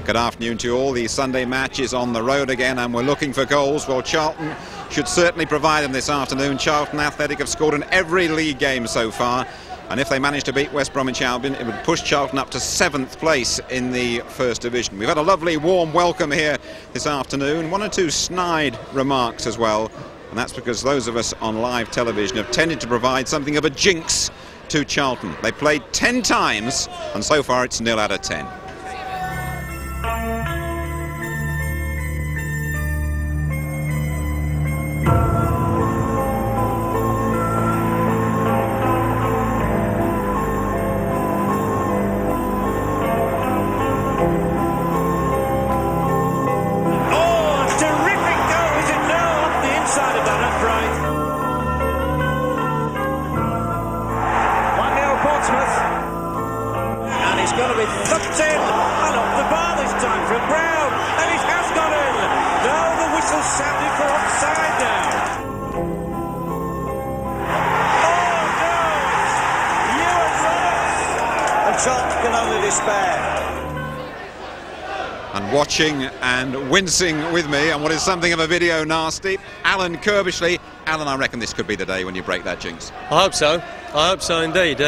Good afternoon to you all. The Sunday match is on the road again and we're looking for goals. Well, Charlton should certainly provide them this afternoon. Charlton Athletic have scored in every league game so far, and if they manage to beat West Bromwich Albion, it would push Charlton up to 7th place in the First Division. We've had a lovely warm welcome here this afternoon. One or two snide remarks as well, and that's because those of us on live television have tended to provide something of a jinx to Charlton. They played 10 times and so far it's 0 out of 10. And watching and wincing with me, and what is something of a video nasty, Alan Kirbishley. Alan, I reckon this could be the day when you break that jinx. I hope so. I hope so indeed.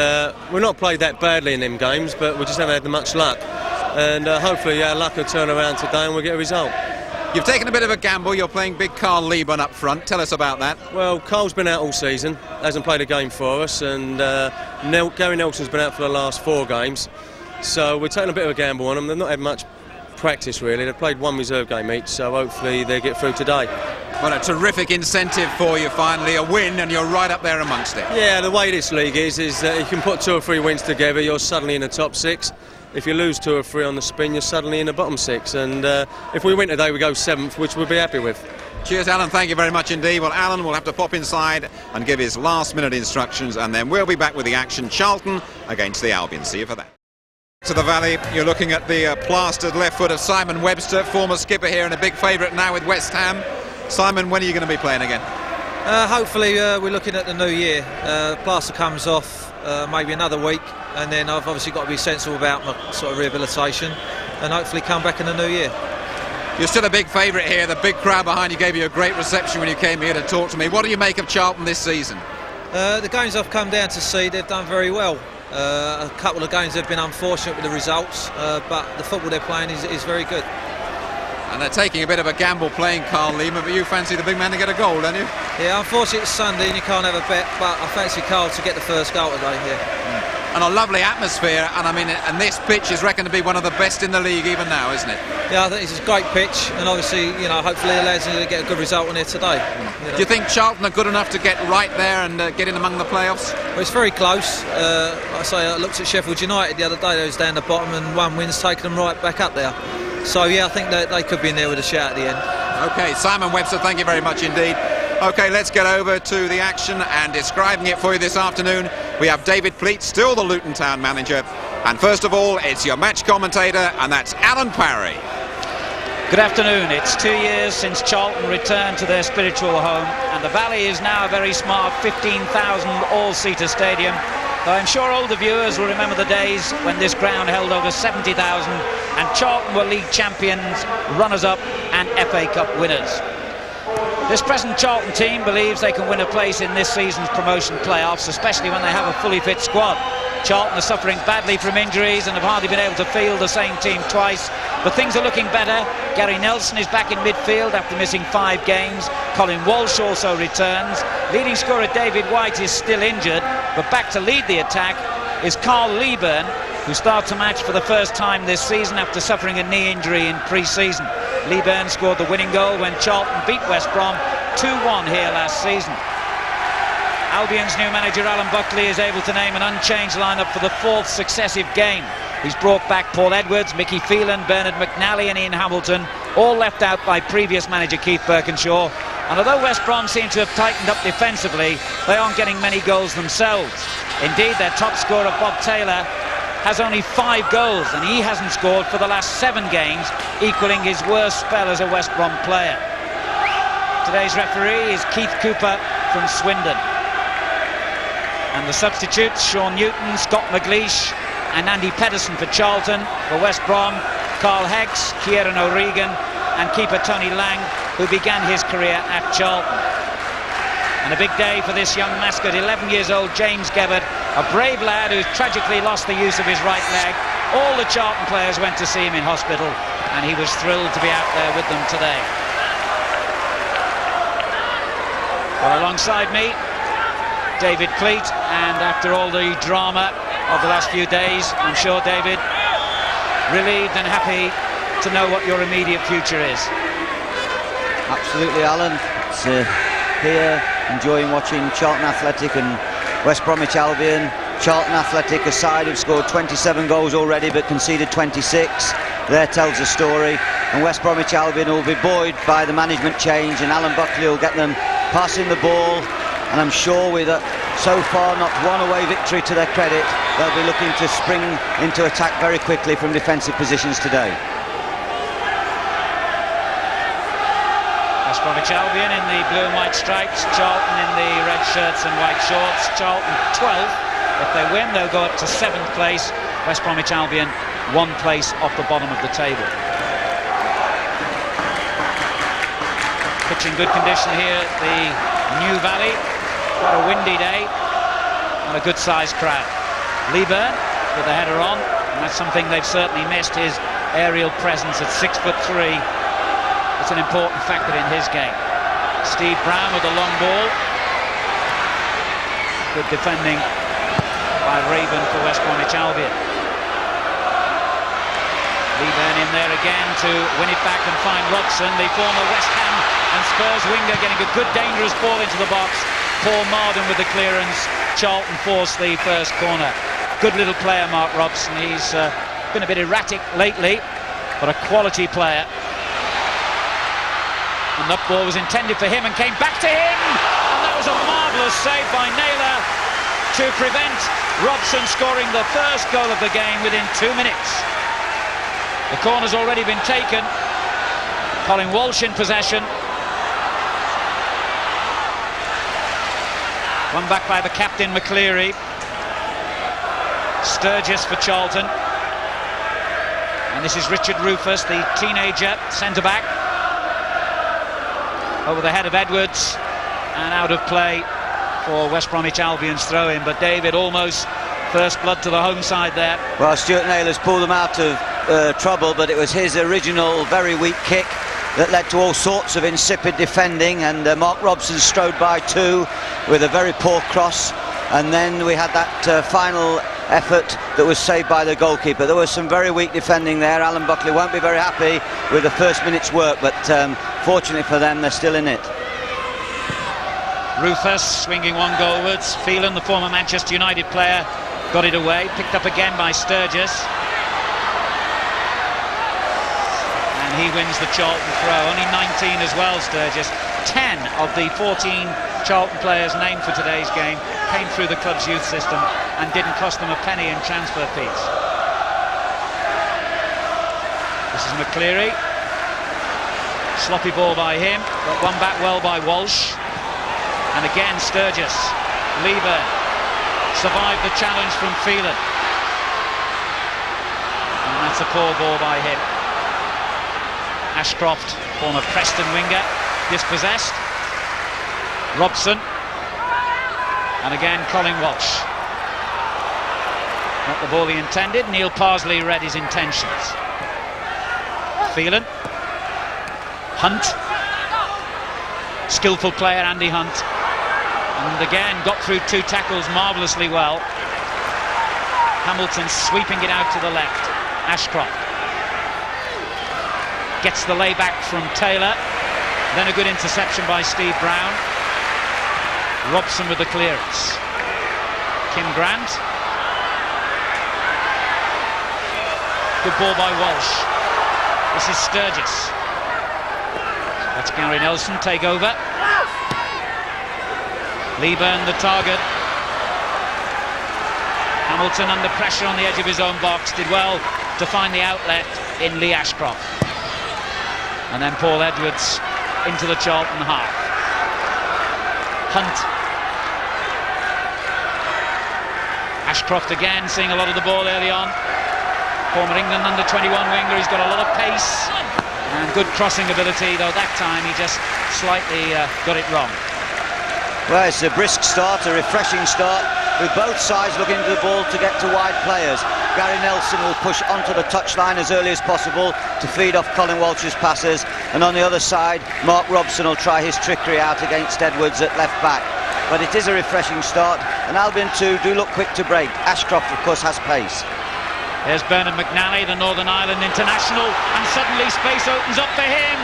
We've not played that badly in them games, but we just haven't had much luck. And hopefully our luck will turn around today and we'll get a result. You've taken a bit of a gamble. You're playing big Carl Leaburn up front. Tell us about that. Well, Carl's been out all season, hasn't played a game for us, and Gary Nelson's been out for the last 4 games. So we're taking a bit of a gamble on them. They've not had much practice really. They've played 1 reserve game each, so hopefully they get through today. Well, a terrific incentive for you finally, a win, and you're right up there amongst it. Yeah, the way this league is that you can put 2 or 3 wins together, you're suddenly in the top 6. If you lose 2 or 3 on the spin, you're suddenly in the bottom 6, and if we win today we go 7th, which we'll be happy with. Cheers, Alan, thank you very much indeed. Well, Alan will have to pop inside and give his last minute instructions, and then we'll be back with the action. Charlton against the Albion. See you for that. To the Valley, you're looking at the plastered left foot of Simon Webster, former skipper here and a big favourite now with West Ham. Simon, when are you going to be playing again? Hopefully we're looking at the new year. Plaster comes off maybe another week, and then I've obviously got to be sensible about my sort of rehabilitation and hopefully come back in the new year. You're still a big favourite here. The big crowd behind you gave you a great reception when you came here to talk to me. What do you make of Charlton this season? The games I've come down to see, they've done very well. A couple of games have been unfortunate with the results, but the football they're playing is very good. And they're taking a bit of a gamble playing Carl Leaburn, but you fancy the big man to get a goal, don't you? Yeah, unfortunately it's Sunday and you can't have a bet, but I fancy Carl to get the first goal today here. And a lovely atmosphere, and I mean, and this pitch is reckoned to be one of the best in the league even now, isn't it? Yeah, I think it's a great pitch, and obviously, you know, hopefully the lads are going to get a good result on here today. Do you think Charlton are good enough to get right there and get in among the playoffs? Well, it's very close. I looked at Sheffield United the other day. They was down the bottom, and 1 win's taken them right back up there. So yeah, I think that they could be in there with a shout at the end. Okay, Simon Webster, thank you very much indeed. Okay, let's get over to the action, and describing it for you this afternoon, we have David Pleat, still the Luton Town manager. And first of all, it's your match commentator, and that's Alan Parry. Good afternoon. It's 2 years since Charlton returned to their spiritual home, and the Valley is now a very smart 15,000 all-seater stadium. Though I'm sure older viewers will remember the days when this ground held over 70,000 and Charlton were league champions, runners-up and FA Cup winners. This present Charlton team believes they can win a place in this season's promotion playoffs, especially when they have a fully fit squad. Charlton are suffering badly from injuries and have hardly been able to field the same team twice, but things are looking better. Gary Nelson is back in midfield after missing 5 games. Colin Walsh also returns. Leading scorer David White is still injured, but back to lead the attack is Carl Leaburn, who starts a match for the first time this season after suffering a knee injury in pre-season. Leaburn scored the winning goal when Charlton beat West Brom 2-1 here last season. Albion's new manager Alan Buckley is able to name an unchanged lineup for the 4th successive game. He's brought back Paul Edwards, Mickey Phelan, Bernard McNally and Ian Hamilton, all left out by previous manager Keith Birkinshaw. And although West Brom seem to have tightened up defensively, they aren't getting many goals themselves. Indeed, their top scorer Bob Taylor has only 5 goals, and he hasn't scored for the last 7 games, equaling his worst spell as a West Brom player. Today's referee is Keith Cooper from Swindon. And the substitutes, Sean Newton, Scott McGleish and Andy Petterson for Charlton. For West Brom, Carl Heggs, Kieran O'Regan and keeper Tony Lange, who began his career at Charlton. And a big day for this young mascot, 11 years old, James Gebbard, a brave lad who tragically lost the use of his right leg. All the Charlton players went to see him in hospital, and he was thrilled to be out there with them today. Well, alongside me, David Cleat, and after all the drama of the last few days, I'm sure, David, relieved and happy to know what your immediate future is. Absolutely, Alan. It's here enjoying watching Charlton Athletic and West Bromwich Albion. Charlton Athletic, a side who've scored 27 goals already but conceded 26. There tells a story. And West Bromwich Albion will be buoyed by the management change, and Alan Buckley will get them passing the ball. And I'm sure with so far not one away victory to their credit, they'll be looking to spring into attack very quickly from defensive positions today. West Bromwich Albion in the blue and white stripes, Charlton in the red shirts and white shorts. Charlton 12th. If they win, they'll go up to 7th place. West Bromwich Albion 1 place off the bottom of the table. Pitch in good condition here at the New Valley. Quite a windy day and a good sized crowd. Leaburn with the header on, and that's something they've certainly missed, his aerial presence at 6'3". It's an important factor in his game. Steve Brown with a long ball. Good defending by Raven for West Bromwich Albion. Leaburn in there again to win it back and find Robson, the former West Ham and Spurs winger, getting a good dangerous ball into the box. Paul Mardon with the clearance. Charlton force the first corner. Good little player, Mark Robson. He's been a bit erratic lately, but a quality player. And that ball was intended for him and came back to him, and that was a marvellous save by Naylor to prevent Robson scoring the first goal of the game within 2 minutes. The corner's already been taken. Colin Walsh in possession. Won back by the captain, McLeary. Sturgess for Charlton. And this is Richard Rufus, the teenager centre-back. Over the head of Edwards, and out of play for West Bromwich Albion's throw-in. But David, almost first blood to the home side there. Well, Stuart Naylor's pulled them out of trouble, but it was his original very weak kick that led to all sorts of insipid defending, and Mark Robson strode by too with a very poor cross, and then we had that final effort that was saved by the goalkeeper. There was some very weak defending there. Alan Buckley won't be very happy with the first minute's work, but fortunately for them, they're still in it. Rufus swinging one goalwards. Phelan, the former Manchester United player, got it away, picked up again by Sturgess. And he wins the Charlton throw. Only 19 as well, Sturgess. 10 of the 14 Charlton players named for today's game came through the club's youth system and didn't cost them a penny in transfer fees. This is McLeary. Sloppy ball by him, but won back well by Walsh. And again Sturgess. Leaburn survived the challenge from Phelan. And that's a poor ball by him. Ashcroft, former Preston winger, dispossessed. Robson. And again Colin Walsh. Not the ball he intended. Neil Parsley read his intentions. Phelan. Hunt. Skillful player Andy Hunt. And again got through 2 tackles marvellously well. Hamilton sweeping it out to the left. Ashcroft gets the layback from Taylor. Then a good interception by Steve Brown. Robson with the clearance. Kim Grant. Good ball by Walsh. This is Sturgess. That's Gary Nelson take over. Leaburn the target. Hamilton under pressure on the edge of his own box. Did well to find the outlet in Lee Ashcroft. And then Paul Edwards into the Charlton half. Hunt. Ashcroft again seeing a lot of the ball early on. former England under-21 winger. He's got a lot of pace and good crossing ability, though that time he just slightly got it wrong. Well, it's a brisk start, a refreshing start, with both sides looking to the ball to get to wide players. Gary Nelson will push onto the touchline as early as possible to feed off Colin Walsh's passes, and on the other side, Mark Robson will try his trickery out against Edwards at left back. But it is a refreshing start, and Albion too do look quick to break. Ashcroft, of course, has pace. There's Bernard McNally, the Northern Ireland international, and suddenly space opens up for him.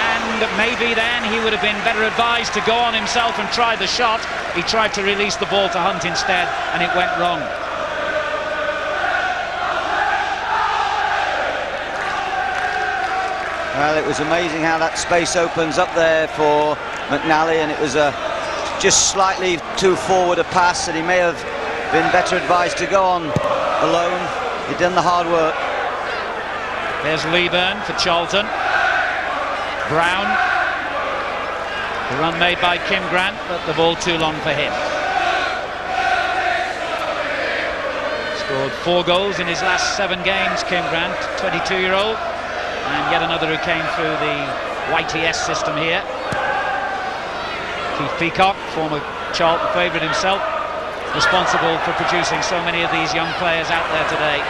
And maybe then he would have been better advised to go on himself and try the shot. He tried to release the ball to Hunt instead, and it went wrong. Well, it was amazing how that space opens up there for McNally, and it was just slightly too forward a pass, and he may have been better advised to go on alone. He'd done the hard work. There's Leaburn for Charlton. Brown. The run made by Kim Grant, but the ball too long for him. Scored 4 goals in his last 7 games, Kim Grant, 22-year-old. And yet another who came through the YTS system here. Keith Peacock, former Charlton favourite himself, responsible for producing so many of these young players out there today.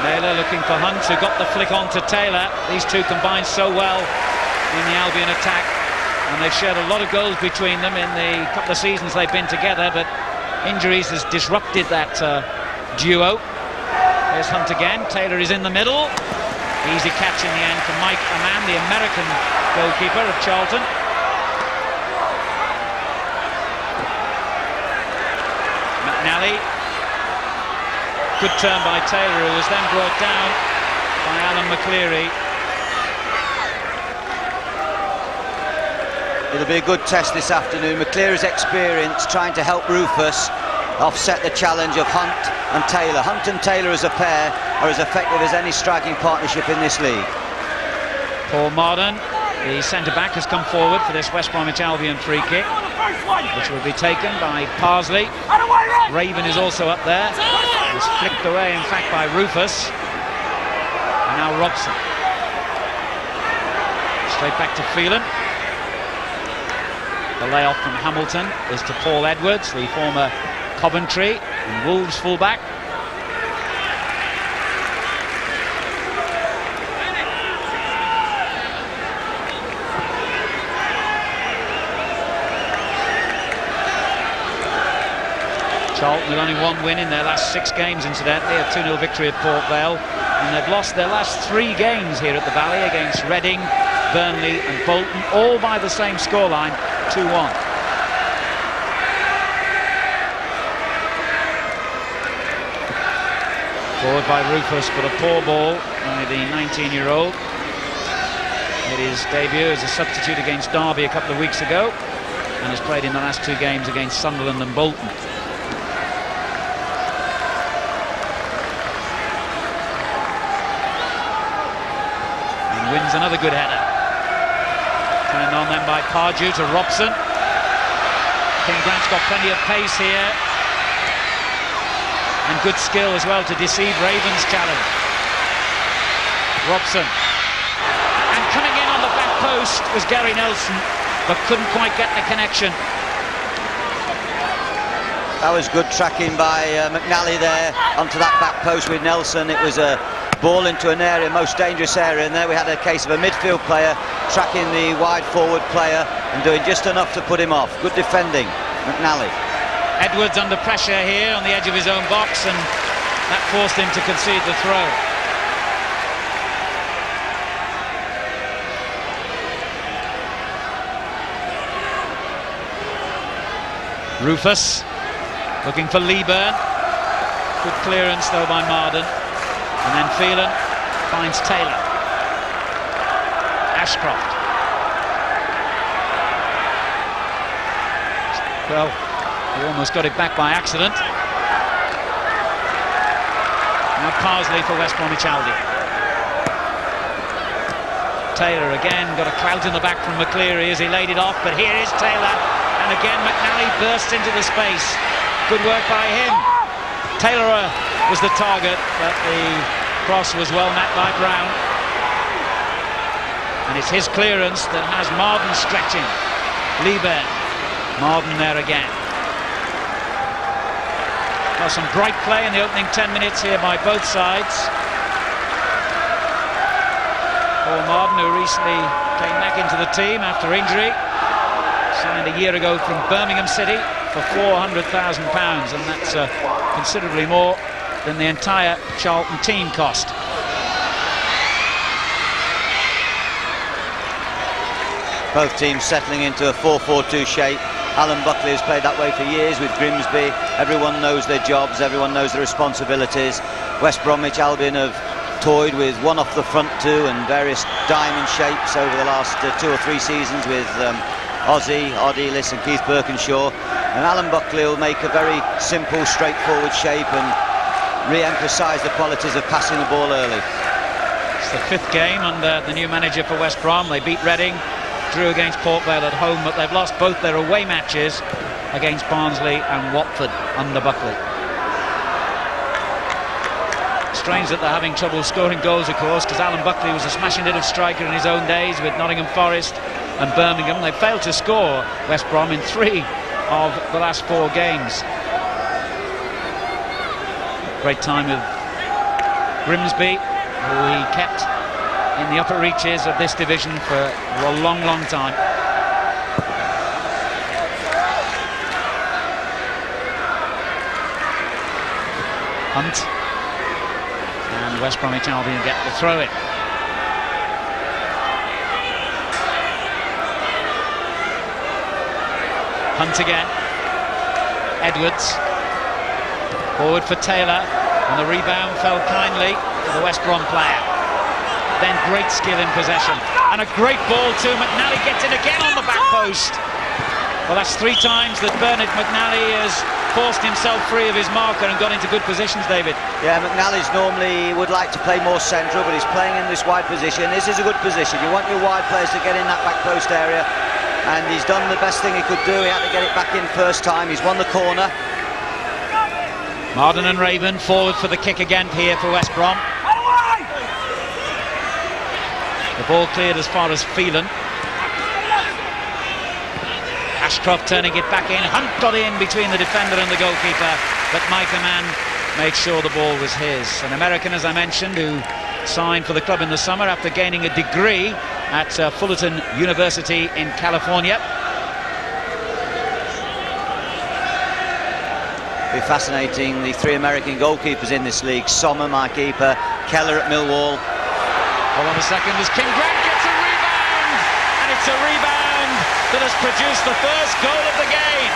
Naylor looking for Hunt, who got the flick on to Taylor. These two combined so well in the Albion attack, and they've shared a lot of goals between them in the couple of seasons they've been together, but injuries has disrupted that duo. There's Hunt again. Taylor is in the middle. Easy catch in the end for Mike Ammann, the American goalkeeper of Charlton. McNally. Good turn by Taylor, who was then brought down by Alan McLeary. It'll be a good test this afternoon. McLeary's experience trying to help Rufus offset the challenge of Hunt and Taylor. Hunt and Taylor as a pair are as effective as any striking partnership in this league. Paul Mardon, the centre-back, has come forward for this West Bromwich Albion free kick, which will be taken by Parsley. Raven is also up there. It was flicked away, in fact, by Rufus. And now Robson. Straight back to Phelan. The layoff from Hamilton is to Paul Edwards, the former Coventry and Wolves fullback. Charlton with only 1 win in their last 6 games, incidentally, a 2-0 victory at Port Vale, and they've lost their last 3 games here at the Valley against Reading, Burnley and Bolton, all by the same scoreline, 2-1. Forward by Rufus, but a poor ball by the 19-year-old. Made his debut as a substitute against Derby a couple of weeks ago, and has played in the last 2 games against Sunderland and Bolton. Wins another good header. Turned on then by Pardew to Robson. Kim Grant's got plenty of pace here, and good skill as well to deceive Raven's challenge. Robson. And coming in on the back post was Gary Nelson, but couldn't quite get the connection. That was good tracking by McNally there onto that back post with Nelson. It was a ball into an area, most dangerous area, and there we had a case of a midfield player tracking the wide forward player and doing just enough to put him off. Good defending, McNally. Edwards under pressure here on the edge of his own box, and that forced him to concede the throw. Rufus looking for Leaburn. Good clearance though by Mardon. And then Phelan finds Taylor. Ashcroft. Well, he almost got it back by accident. Now Parsley for West Bromwich Albion. Taylor again got a clout in the back from McLeary as he laid it off, but here is Taylor, and again McNally bursts into the space. Good work by him. Taylor was the target, but the cross was well met by Brown. And it's his clearance that has Mardon stretching. Leaburn, Mardon there again. Well, some bright play in the opening 10 minutes here by both sides. Mardon, who recently came back into the team after injury, signed a year ago from Birmingham City for £400,000, and that's considerably more than the entire Charlton team cost. Both teams settling into a 4-4-2 shape. Alan Buckley has played that way for years with Grimsby. Everyone knows their jobs, everyone knows their responsibilities. West Bromwich Albion have toyed with one off the front two and various diamond shapes over the last 2 or 3 seasons with Ozzy, Odd Ellis and Keith Birkinshaw. And Alan Buckley will make a very simple, straightforward shape and re-emphasise the qualities of passing the ball early. It's the 5th game under the new manager for West Brom. They beat Reading, drew against Port Vale at home, but they've lost both their away matches against Barnsley and Watford under Buckley. Strange that they're having trouble scoring goals, of course, because Alan Buckley was a smashing hit of striker in his own days with Nottingham Forest and Birmingham. They failed to score, West Brom, in 3 of the last 4 games. Great time with Grimsby, who he kept in the upper reaches of this division for a long, long time. Hunt. And West Bromwich Albion get the throw in. Hunt again. Edwards. Forward for Taylor. And the rebound fell kindly to the West Brom player. Then great skill in possession. And a great ball too. McNally gets in again on the back post. Well, that's 3 times that Bernard McNally has forced himself free of his marker and got into good positions, David. Yeah, McNally's normally would like to play more central, but he's playing in this wide position. This is a good position. You want your wide players to get in that back post area, and he's done the best thing he could do. He had to get it back in first time. He's won the corner. Mardon and Raven forward for the kick again here for West Brom. The ball cleared as far as Phelan. Ashcroft turning it back in. Hunt got in between the defender and the goalkeeper, but Ammann made sure the ball was his. An American, as I mentioned, who signed for the club in the summer after gaining a degree at Fullerton University in California. Be fascinating, the 3 American goalkeepers in this league. Sommer, my keeper, Keller at Millwall. Hold on a second, as Kim Grant gets a rebound, and it's a rebound that has produced the first goal of the game.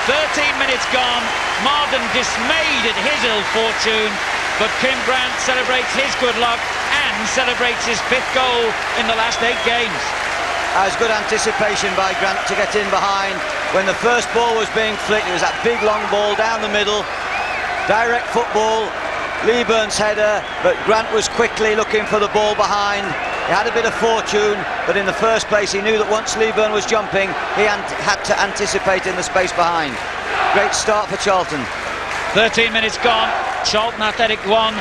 13 minutes gone, Mardon dismayed at his ill fortune, but Kim Grant celebrates his good luck and celebrates his 5th goal in the last 8 games. That was good anticipation by Grant to get in behind. When the first ball was being flicked, it was that big long ball down the middle, direct football, Leaburn's header, but Grant was quickly looking for the ball behind. He had a bit of fortune, but in the first place he knew that once Leaburn was jumping, he had to anticipate in the space behind. Great start for Charlton. 13 minutes gone, Charlton Athletic 1,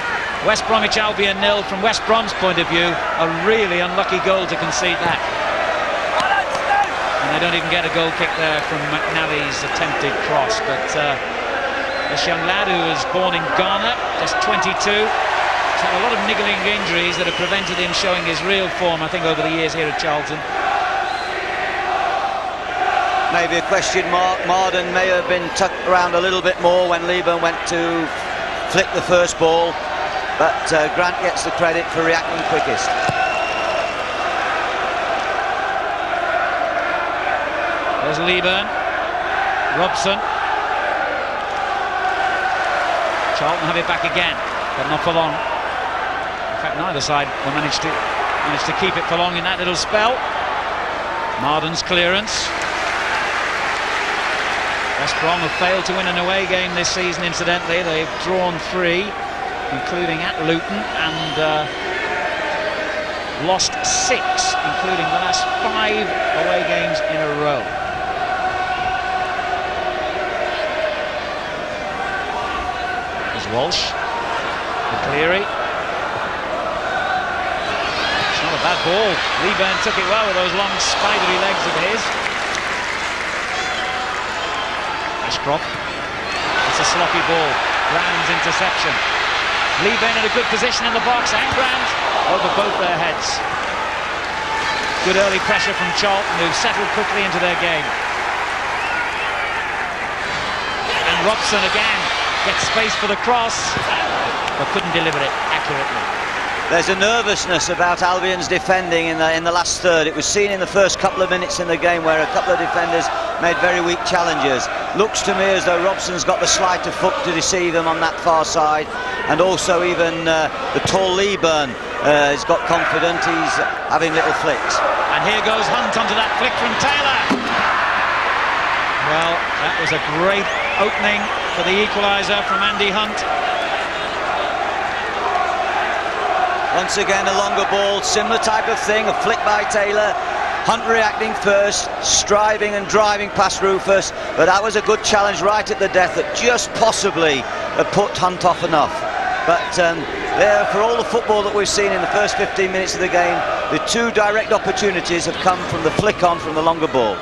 West Bromwich Albion 0. From West Brom's point of view, a really unlucky goal to concede that. And they don't even get a goal kick there from McNally's attempted cross, but this young lad who was born in Ghana, just 22, he's had a lot of niggling injuries that have prevented him showing his real form, I think, over the years here at Charlton. Maybe a question mark. Mardon may have been tucked around a little bit more when Leaburn went to flick the first ball, but Grant gets the credit for reacting quickest. There's Leaburn, Robson. Charlton have it back again, but not for long. In fact, neither side will manage to keep it for long in that little spell. Mardon's clearance. West Brom have failed to win an away game this season, incidentally. They've drawn 3 including at Luton, and lost 6, including the last 5 away games in a row. There's Walsh, McLeary. It's not a bad ball. Leaburn took it well with those long spidery legs of his. Ashcroft. It's a sloppy ball. Brown's interception. Leaburn in a good position in the box, and Brown over both their heads. Good early pressure from Charlton, who settled quickly into their game. And Robson again gets space for the cross, but couldn't deliver it accurately. There's a nervousness about Albion's defending in the last third. It was seen in the first couple of minutes in the game where a couple of defenders made very weak challenges. Looks to me as though Robson's got the sleight of foot to deceive him on that far side, and also even the tall Leaburn has got confident. He's having little flicks. And here goes Hunt onto that flick from Taylor. Well, that was a great opening for the equaliser from Andy Hunt. Once again, a longer ball, similar type of thing, a flick by Taylor. Hunt reacting first, striving and driving past Rufus, but that was a good challenge right at the death that just possibly put Hunt off enough. But there, for all the football that we've seen in the first 15 minutes of the game, the 2 direct opportunities have come from the flick on from the longer ball.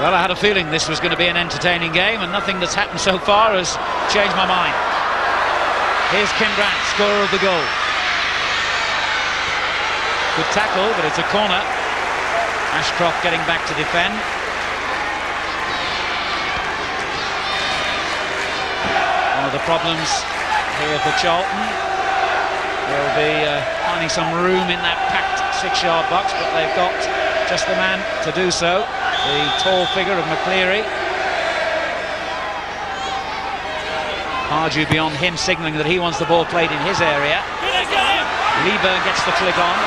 Well, I had a feeling this was going to be an entertaining game, and nothing that's happened so far has changed my mind. Here's Kim Grant, scorer of the goal. Good tackle, but it's a corner. Ashcroft getting back to defend. One of the problems here for Charlton. They'll be finding some room in that packed 6-yard box, but they've got just the man to do so. The tall figure of McLeary. Pardew beyond him, signalling that he wants the ball played in his area. Leaburn gets the flick on.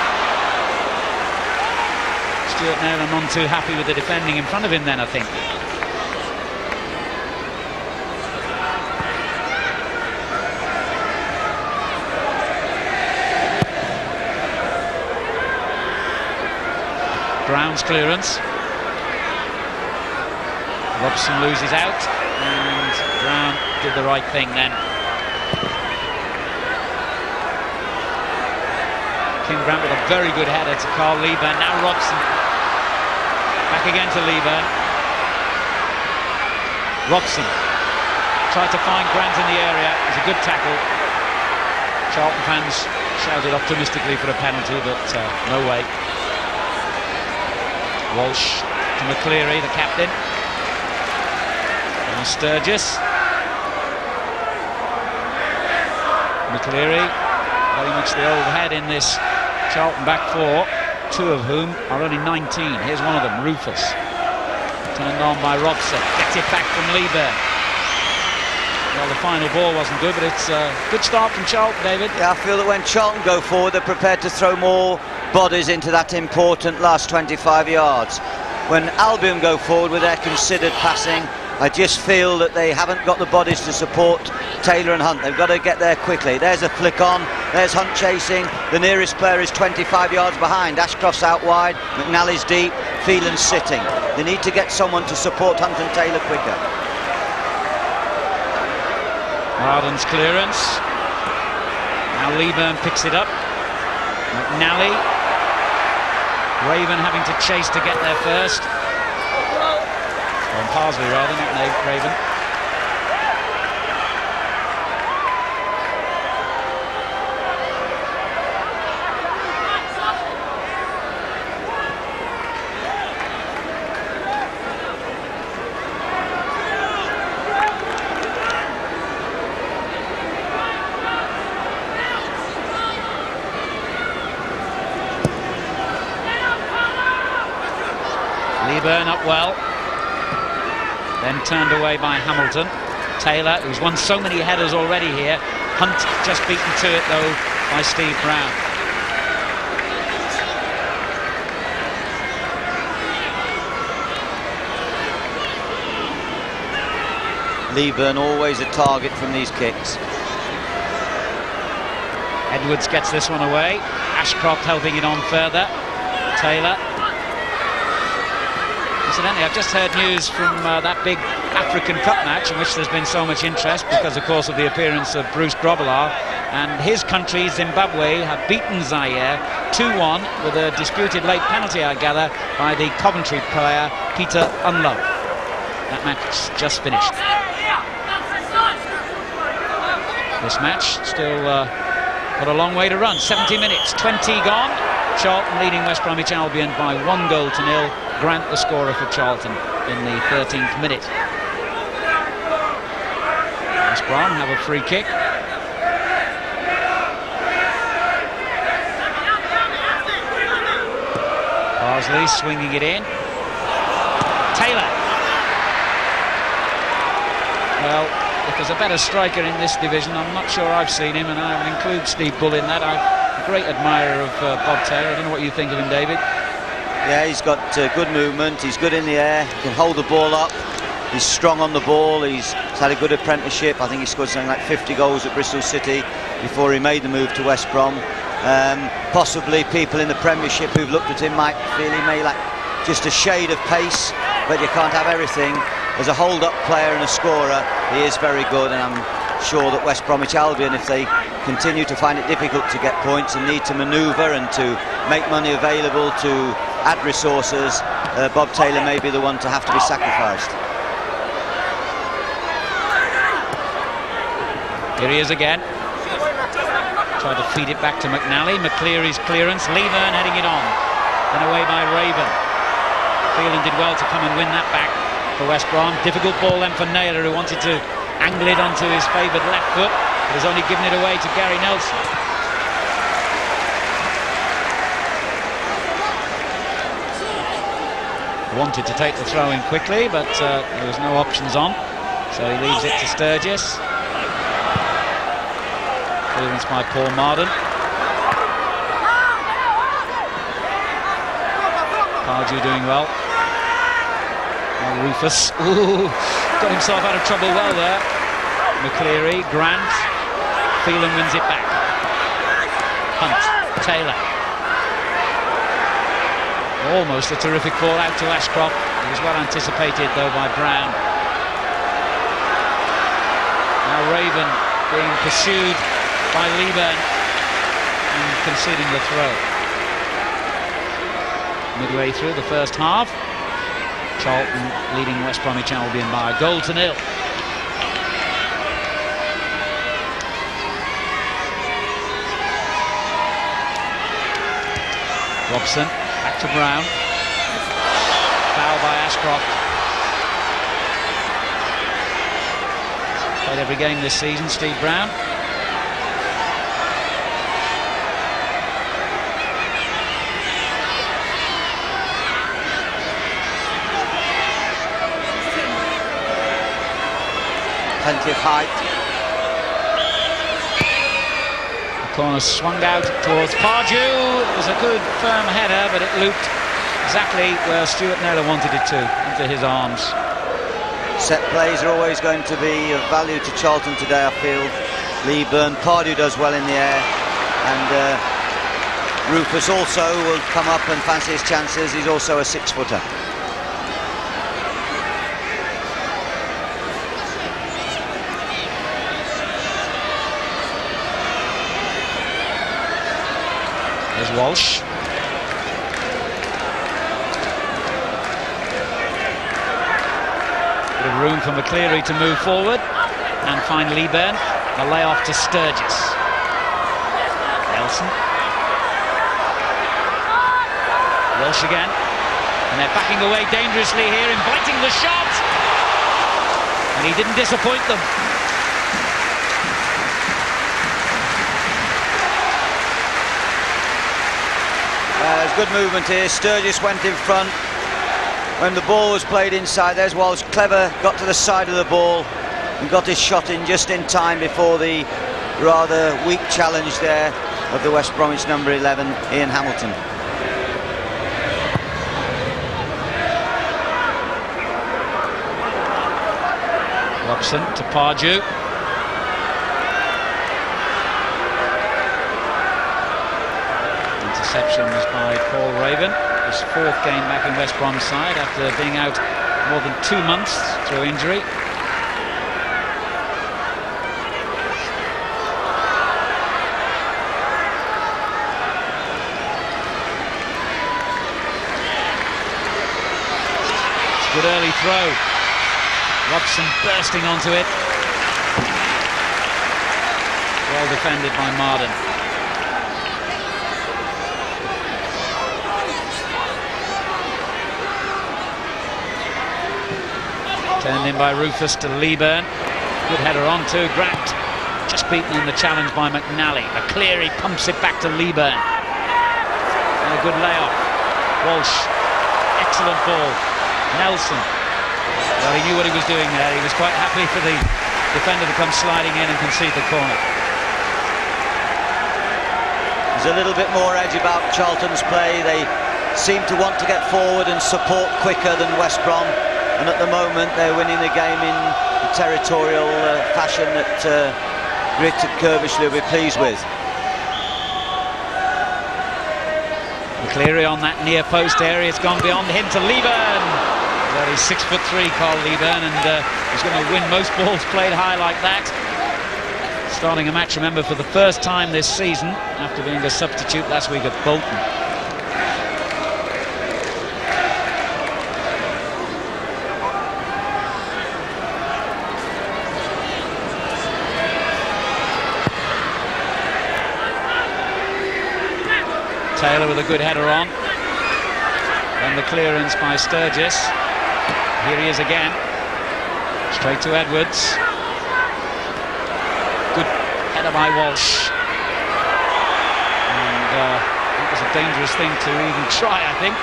Stuart Naylor none too happy with the defending in front of him then, I think. Brown's clearance. Robson loses out, and Brown did the right thing then. Kim Grant with a very good header to Carl Leaburn. Now Robson. Back again to Leaburn. Robson tried to find Grant in the area. It was a good tackle. Charlton fans shouted optimistically for a penalty, but no way. Walsh to McLeary, the captain. And Sturgess. McLeary, very much the old head in this Charlton back 4, 2 of whom are only 19. Here's one of them, Rufus. Turned on by Robson. Gets it back from Leaburn. Well, the final ball wasn't good, but it's a good start from Charlton, David. Yeah, I feel that when Charlton go forward, they're prepared to throw more bodies into that important last 25 yards. When Albion go forward with their considered passing, I just feel that they haven't got the bodies to support Taylor and Hunt. They've got to get there quickly. There's a flick on, there's Hunt chasing. The nearest player is 25 yards behind. Ashcroft's out wide, McNally's deep, Phelan's sitting. They need to get someone to support Hunt and Taylor quicker. Mardon's clearance. Now Leaburn picks it up. McNally. Raven having to chase to get there first. On Parsley rather, not Raven. Leaburn up well. Then turned away by Hamilton. Taylor, who's won so many headers already here. Hunt just beaten to it though by Steve Brown. Leaburn always a target from these kicks. Edwards gets this one away. Ashcroft helping it on further. Taylor. Incidentally, I've just heard news from that big African Cup match in which there's been so much interest because, of course, of the appearance of Bruce Grobbelaar, and his country, Zimbabwe, have beaten Zaire 2-1 with a disputed late penalty, I gather, by the Coventry player Peter Unlove. That match just finished. This match still got a long way to run. 70 minutes, 20 gone. Charlton leading West Bromwich Albion by 1-0. Grant the scorer for Charlton in the 13th minute. West Brom have a free kick. Parsley swinging it in. Taylor. Well, if there's a better striker in this division, I'm not sure I've seen him, and I would include Steve Bull in that. I'm a great admirer of Bob Taylor. I don't know what you think of him, David. Yeah, he's got good movement, he's good in the air, he can hold the ball up, he's strong on the ball, he's had a good apprenticeship. I think he scored something like 50 goals at Bristol City before he made the move to West Brom. Possibly people in the Premiership who've looked at him might feel he may lack just a shade of pace, but you can't have everything. As a hold-up player and a scorer, he is very good, and I'm sure that West Bromwich Albion, if they continue to find it difficult to get points and need to manoeuvre and to make money available to add resources, Bob Taylor may be the one to have to be sacrificed. Here he is again. Tried to feed it back to McNally. McLeary's clearance. Leaburn heading it on. Then away by Raven. Phelan did well to come and win that back for West Brom. Difficult ball then for Naylor, who wanted to angle it onto his favoured left foot, but has only given it away to Gary Nelson. Wanted to take the throw in quickly, but there was no options on, so he leaves it to Sturgess. Clearance by Paul Mardon. Pardew doing well. Rufus, got himself out of trouble well there. McLeary, Grant, Phelan wins it back. Hunt, Taylor. Almost a terrific ball out to Ashcroft. It was well anticipated though by Brown. Now Raven being pursued by Leaburn and conceding the throw. Midway through the first half, Charlton leading West Bromwich Albion by 1-0. Robson, back to Brown. Foul by Ashcroft. Played every game this season, Steve Brown. Plenty of height. The corner swung out towards Pardew. It was a good firm header, but it looped exactly where Stuart Naylor wanted it to, into his arms. Set plays are always going to be of value to Charlton today, I feel. Leaburn, Pardew does well in the air, and Rufus also will come up and fancy his chances. He's also a 6-footer. There's Walsh. Bit of room for McLeary to move forward and find Leaburn. The layoff to Sturgess. Nelson. Walsh again. And they're backing away dangerously here, inviting the shot. And he didn't disappoint them. There's good movement here. Sturgess went in front when the ball was played inside. There's Walsh, clever, got to the side of the ball and got his shot in just in time before the rather weak challenge there of the West Bromwich number 11, Ian Hamilton. Robson to Pardew. receptions by Paul Raven. His 4th game back in West Brom's side after being out more than 2 months through injury. It's a good early throw. Robson bursting onto it. Well defended by Mardon. Turned in by Rufus to Leaburn. Good header on to Grant. Just beaten in the challenge by McNally. McLeary pumps it back to Leaburn. And a good layoff. Walsh. Excellent ball. Nelson. Well, he knew what he was doing there. He was quite happy for the defender to come sliding in and concede the corner. There's a little bit more edge about Charlton's play. They seem to want to get forward and support quicker than West Brom. And at the moment they're winning the game in the territorial fashion that Richard Kirbyshly will be pleased with. McLeary on that near post area. It's gone beyond him to Leaburn. Well, he's 6'3", Carl Leaburn, and he's going to win most balls played high like that. Starting a match, remember, for the first time this season after being a substitute last week at Bolton. Taylor with a good header on. And the clearance by Sturgess. Here he is again. Straight to Edwards. Good header by Walsh. And that was a dangerous thing to even try, I think.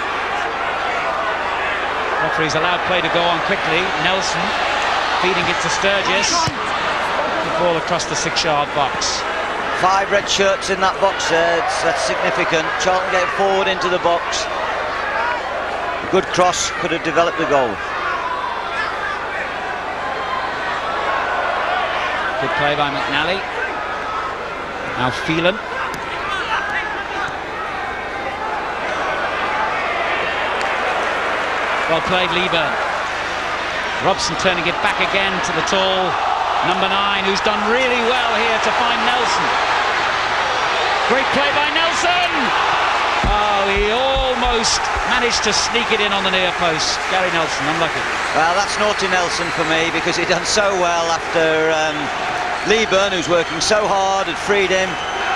Referee's allowed play to go on quickly. Nelson feeding it to Sturgess. The ball across the 6-yard box. 5 red shirts in that box there. That's significant. Charlton get forward into the box. A good cross could have developed the goal. Good play by McNally. Now Phelan. Well played, Leaburn. Robson turning it back again to the tall number 9, who's done really well here to find Nelson. Great play by Nelson! Oh, he almost managed to sneak it in on the near post. Gary Nelson, unlucky. Well, that's naughty Nelson for me, because he done so well after Leaburn, who's working so hard, had freed him.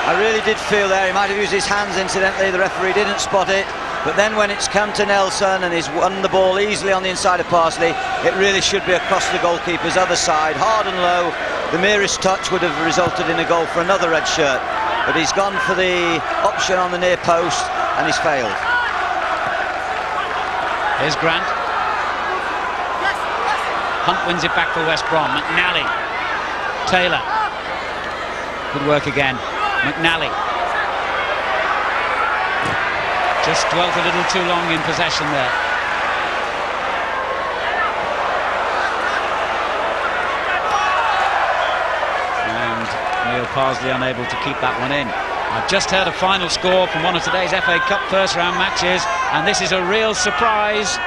I really did feel there he might have used his hands incidentally. The referee didn't spot it. But then when it's come to Nelson and he's won the ball easily on the inside of Parsley, it really should be across the goalkeeper's other side, hard and low. The merest touch would have resulted in a goal for another red shirt. But he's gone for the option on the near post and he's failed. Here's Grant. Hunt wins it back for West Brom. McNally. Taylor. Good work again. McNally. Just dwelt a little too long in possession there. And Neil Parsley unable to keep that one in. I've just heard a final score from one of today's FA Cup first round matches, and this is a real surprise.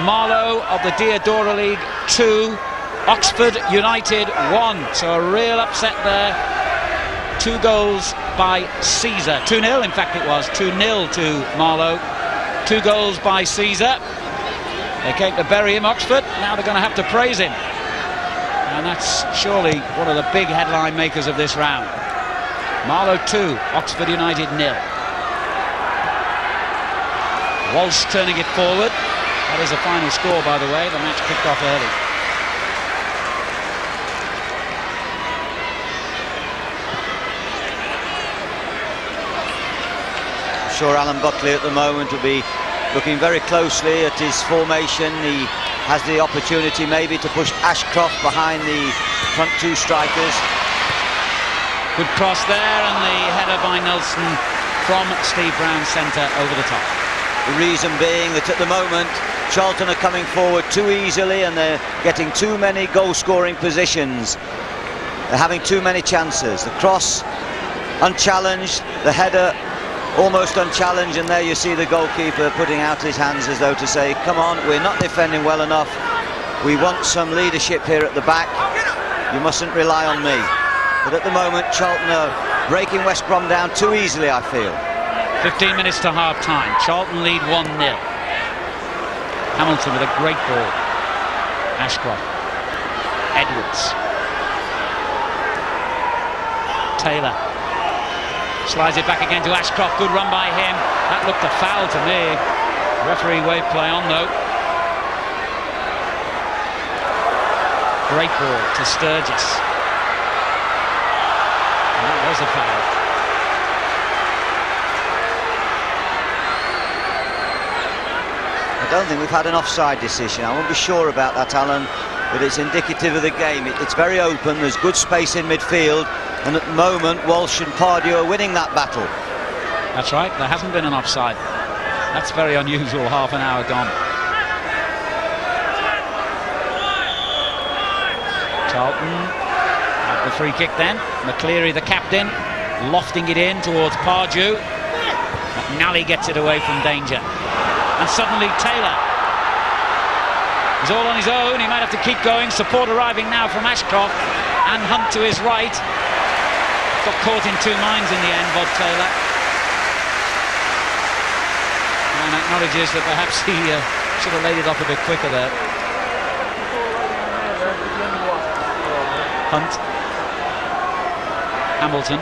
Marlow of the Diodora League 2, Oxford United 1. So a real upset there. 2 goals by Caesar. 2-0 in fact it was. 2-0 to Marlow. 2 goals by Caesar. They came to bury him, Oxford. Now they're going to have to praise him. And that's surely one of the big headline makers of this round. Marlow 2, Oxford United 0. Walsh turning it forward. That is a final score, by the way. The match kicked off early. I'm sure Alan Buckley at the moment will be looking very closely at his formation. He has the opportunity maybe to push Ashcroft behind the front 2 strikers. Good cross there, and the header by Nelson from Steve Brown's centre over the top. The reason being that at the moment Charlton are coming forward too easily and they're getting too many goal-scoring positions. They're having too many chances. The cross unchallenged, the header almost unchallenged, and there you see the goalkeeper putting out his hands as though to say, come on, we're not defending well enough. We want some leadership here at the back. You mustn't rely on me. But at the moment, Charlton are breaking West Brom down too easily, I feel. 15 minutes to half-time. Charlton lead 1-0. Hamilton with a great ball. Ashcroft. Edwards. Taylor. Slides it back again to Ashcroft. Good run by him. That looked a foul to me. Referee waved play on though. Great ball to Sturgess. And that was a foul. I don't think we've had an offside decision. I won't be sure about that, Alan, but it's indicative of the game. It's very open, there's good space in midfield, and at the moment Walsh and Pardew are winning that battle. That's right, there hasn't been an offside. That's very unusual, half an hour gone. Charlton have the free kick then. McLeary, the captain, lofting it in towards Pardew. McNally gets it away from danger. And suddenly Taylor is all on his own. He might have to keep going. Support arriving now from Ashcroft and Hunt to his right. Got caught in two minds in the end, Bob Taylor. And acknowledges that perhaps he should have laid it off a bit quicker there. Hunt. Hamilton.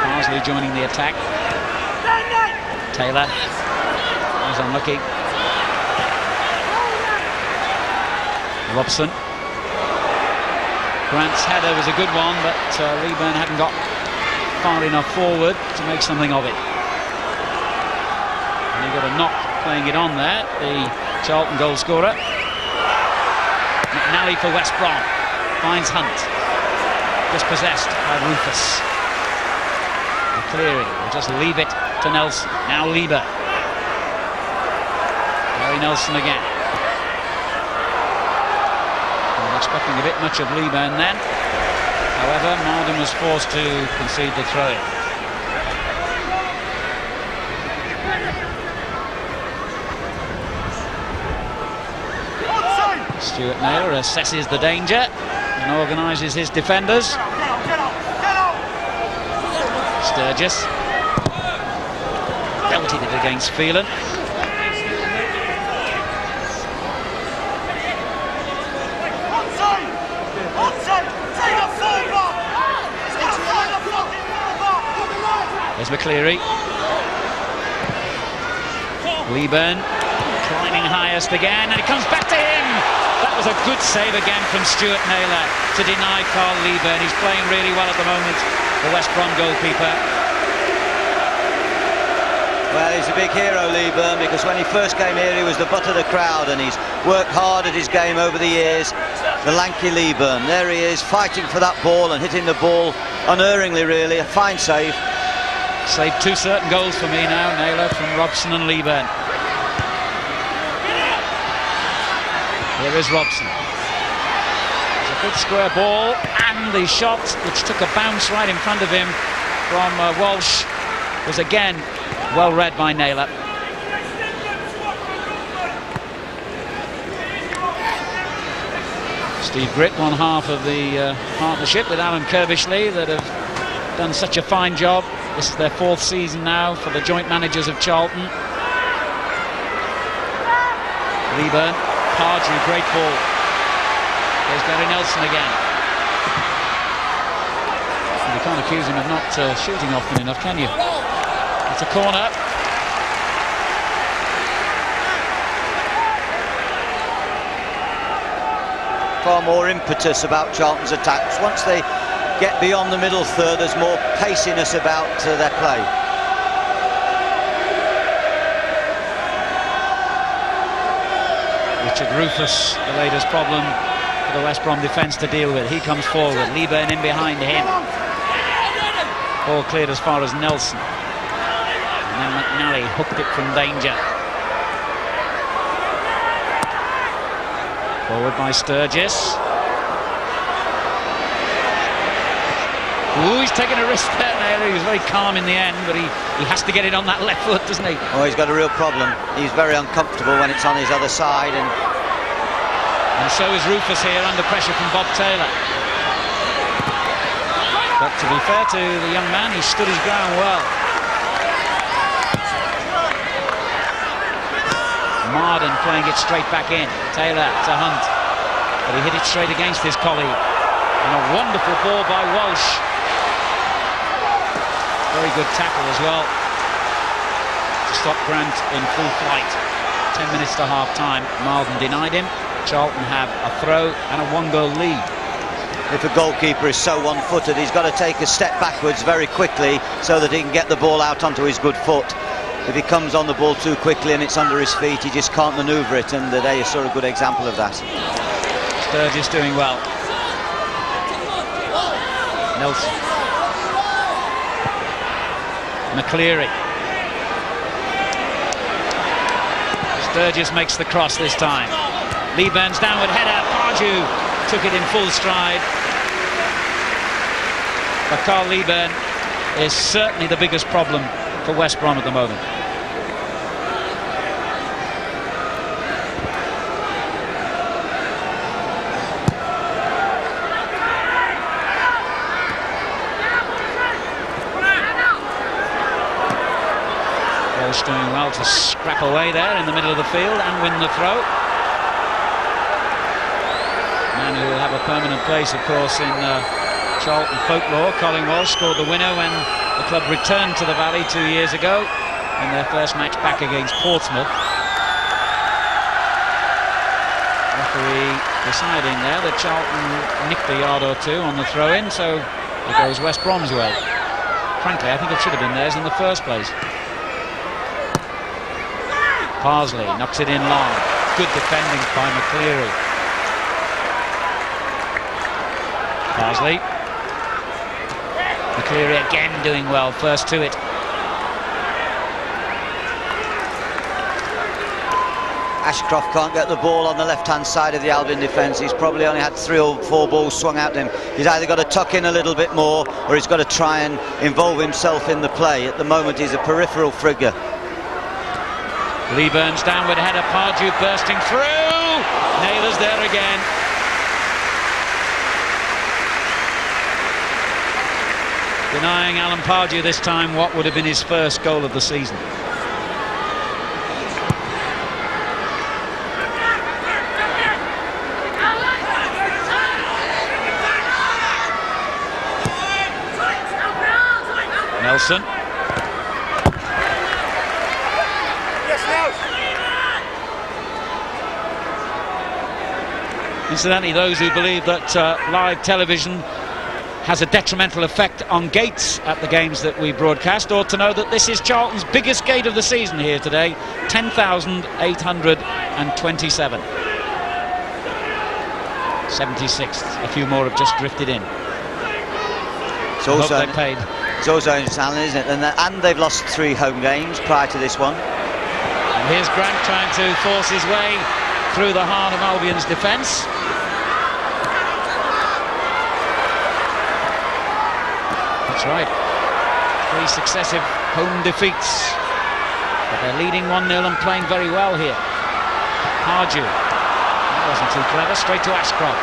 Parsley joining the attack. Taylor was unlucky. Robson. Grant's header was a good one, but Leaburn hadn't got far enough forward to make something of it. And he got a knock playing it on there, the Charlton goal scorer. McNally for West Brom. Finds Hunt. Dispossessed by Rufus. McLeary will just leave it to Nelson. Now Leaburn. Gary Nelson again. Not expecting a bit much of Leaburn then. However, Mardon was forced to concede the throw-in. Stuart Naylor assesses the danger and organises his defenders. Sturgess belted it against Phelan. There's McLeary. Leaburn climbing highest again, and it comes back to him. That was a good save again from Stuart Naylor to deny Carl Leaburn. He's playing really well at the moment, the West Brom goalkeeper. Well, he's a big hero, Leaburn, because when he first came here he was the butt of the crowd, and he's worked hard at his game over the years. The lanky Leaburn, there he is, fighting for that ball and hitting the ball unerringly, really. A fine save. Saved two certain goals for me now, Naylor, from Robson and Leaburn. Here is Robson. It's a good square ball, and the shot, which took a bounce right in front of him from Walsh, was again well read by Naylor. Steve Gritt, one half of the partnership with Alan Kirbishley, that have done such a fine job. This is their fourth season now for the joint managers of Charlton. Leaburn, Pardew, great ball. There's Gary Nelson again. And you can't accuse him of not shooting often enough, can you? It's a corner. Far more impetus about Charlton's attacks. Once they get beyond the middle third, there's more paciness about their play. Richard Rufus, the latest problem for the West Brom defence to deal with. He comes forward, Leaburn in behind him. Ball cleared as far as Nelson. And then McNally hooked it from danger. Forward by Sturgess. Ooh, he's taking a risk there, Naylor. He was very calm in the end, but he has to get it on that left foot, doesn't he? Oh, he's got a real problem. He's very uncomfortable when it's on his other side, and so is Rufus here under pressure from Bob Taylor. But to be fair to the young man, he stood his ground well. Mardon playing it straight back in. Taylor to Hunt, but he hit it straight against his colleague. And a wonderful ball by Walsh. Very good tackle as well to stop Grant in full flight. 10 minutes to half time. Mardon denied him. Charlton have a throw and a 1-goal lead. if a goalkeeper is so one-footed, he's got to take a step backwards very quickly so that he can get the ball out onto his good foot. If he comes on the ball too quickly and it's under his feet, he just can't manoeuvre it, and they saw a good example of that. Sturgess doing well. Nelson. McLeary. Sturgess makes the cross this time. Leaburn's downward header. Pardew took it in full stride. But Carl Leaburn is certainly the biggest problem for West Brom at the moment. Walsh doing well to scrap away there in the middle of the field and win the throw. Man who will have a permanent place, of course, in Charlton folklore. Colin Walsh scored the winner when the club returned to the Valley 2 years ago in their first match back against Portsmouth. Referee deciding there that Charlton nicked a yard or two on the throw-in, so it goes West Brom's way. Frankly, I think it should have been theirs in the first place. Parsley knocks it in long. Good defending by McLeary. Parsley. McLeary again doing well, first to it. Ashcroft can't get the ball on the left-hand side of the Albion defence. He's probably only had 3 or 4 balls swung at him. He's either got to tuck in a little bit more, or he's got to try and involve himself in the play. At the moment, he's a peripheral figure. Leaburn's downward header, Pardew bursting through. Naylor's there again. Denying Alan Pardew this time what would have been his first goal of the season. Nelson. Incidentally, those who believe that live television has a detrimental effect on gates at the games that we broadcast ought to know that this is Charlton's biggest gate of the season here today, 10,827. 76th. A few more have just drifted in. It's also, they paid. It's also insanity, isn't it? And they've lost 3 home games prior to this one. And here's Grant trying to force his way through the heart of Albion's defence. That's right. 3 successive home defeats. But they're leading 1-0 and playing very well here. Pardew. That wasn't too clever. Straight to Ashcroft.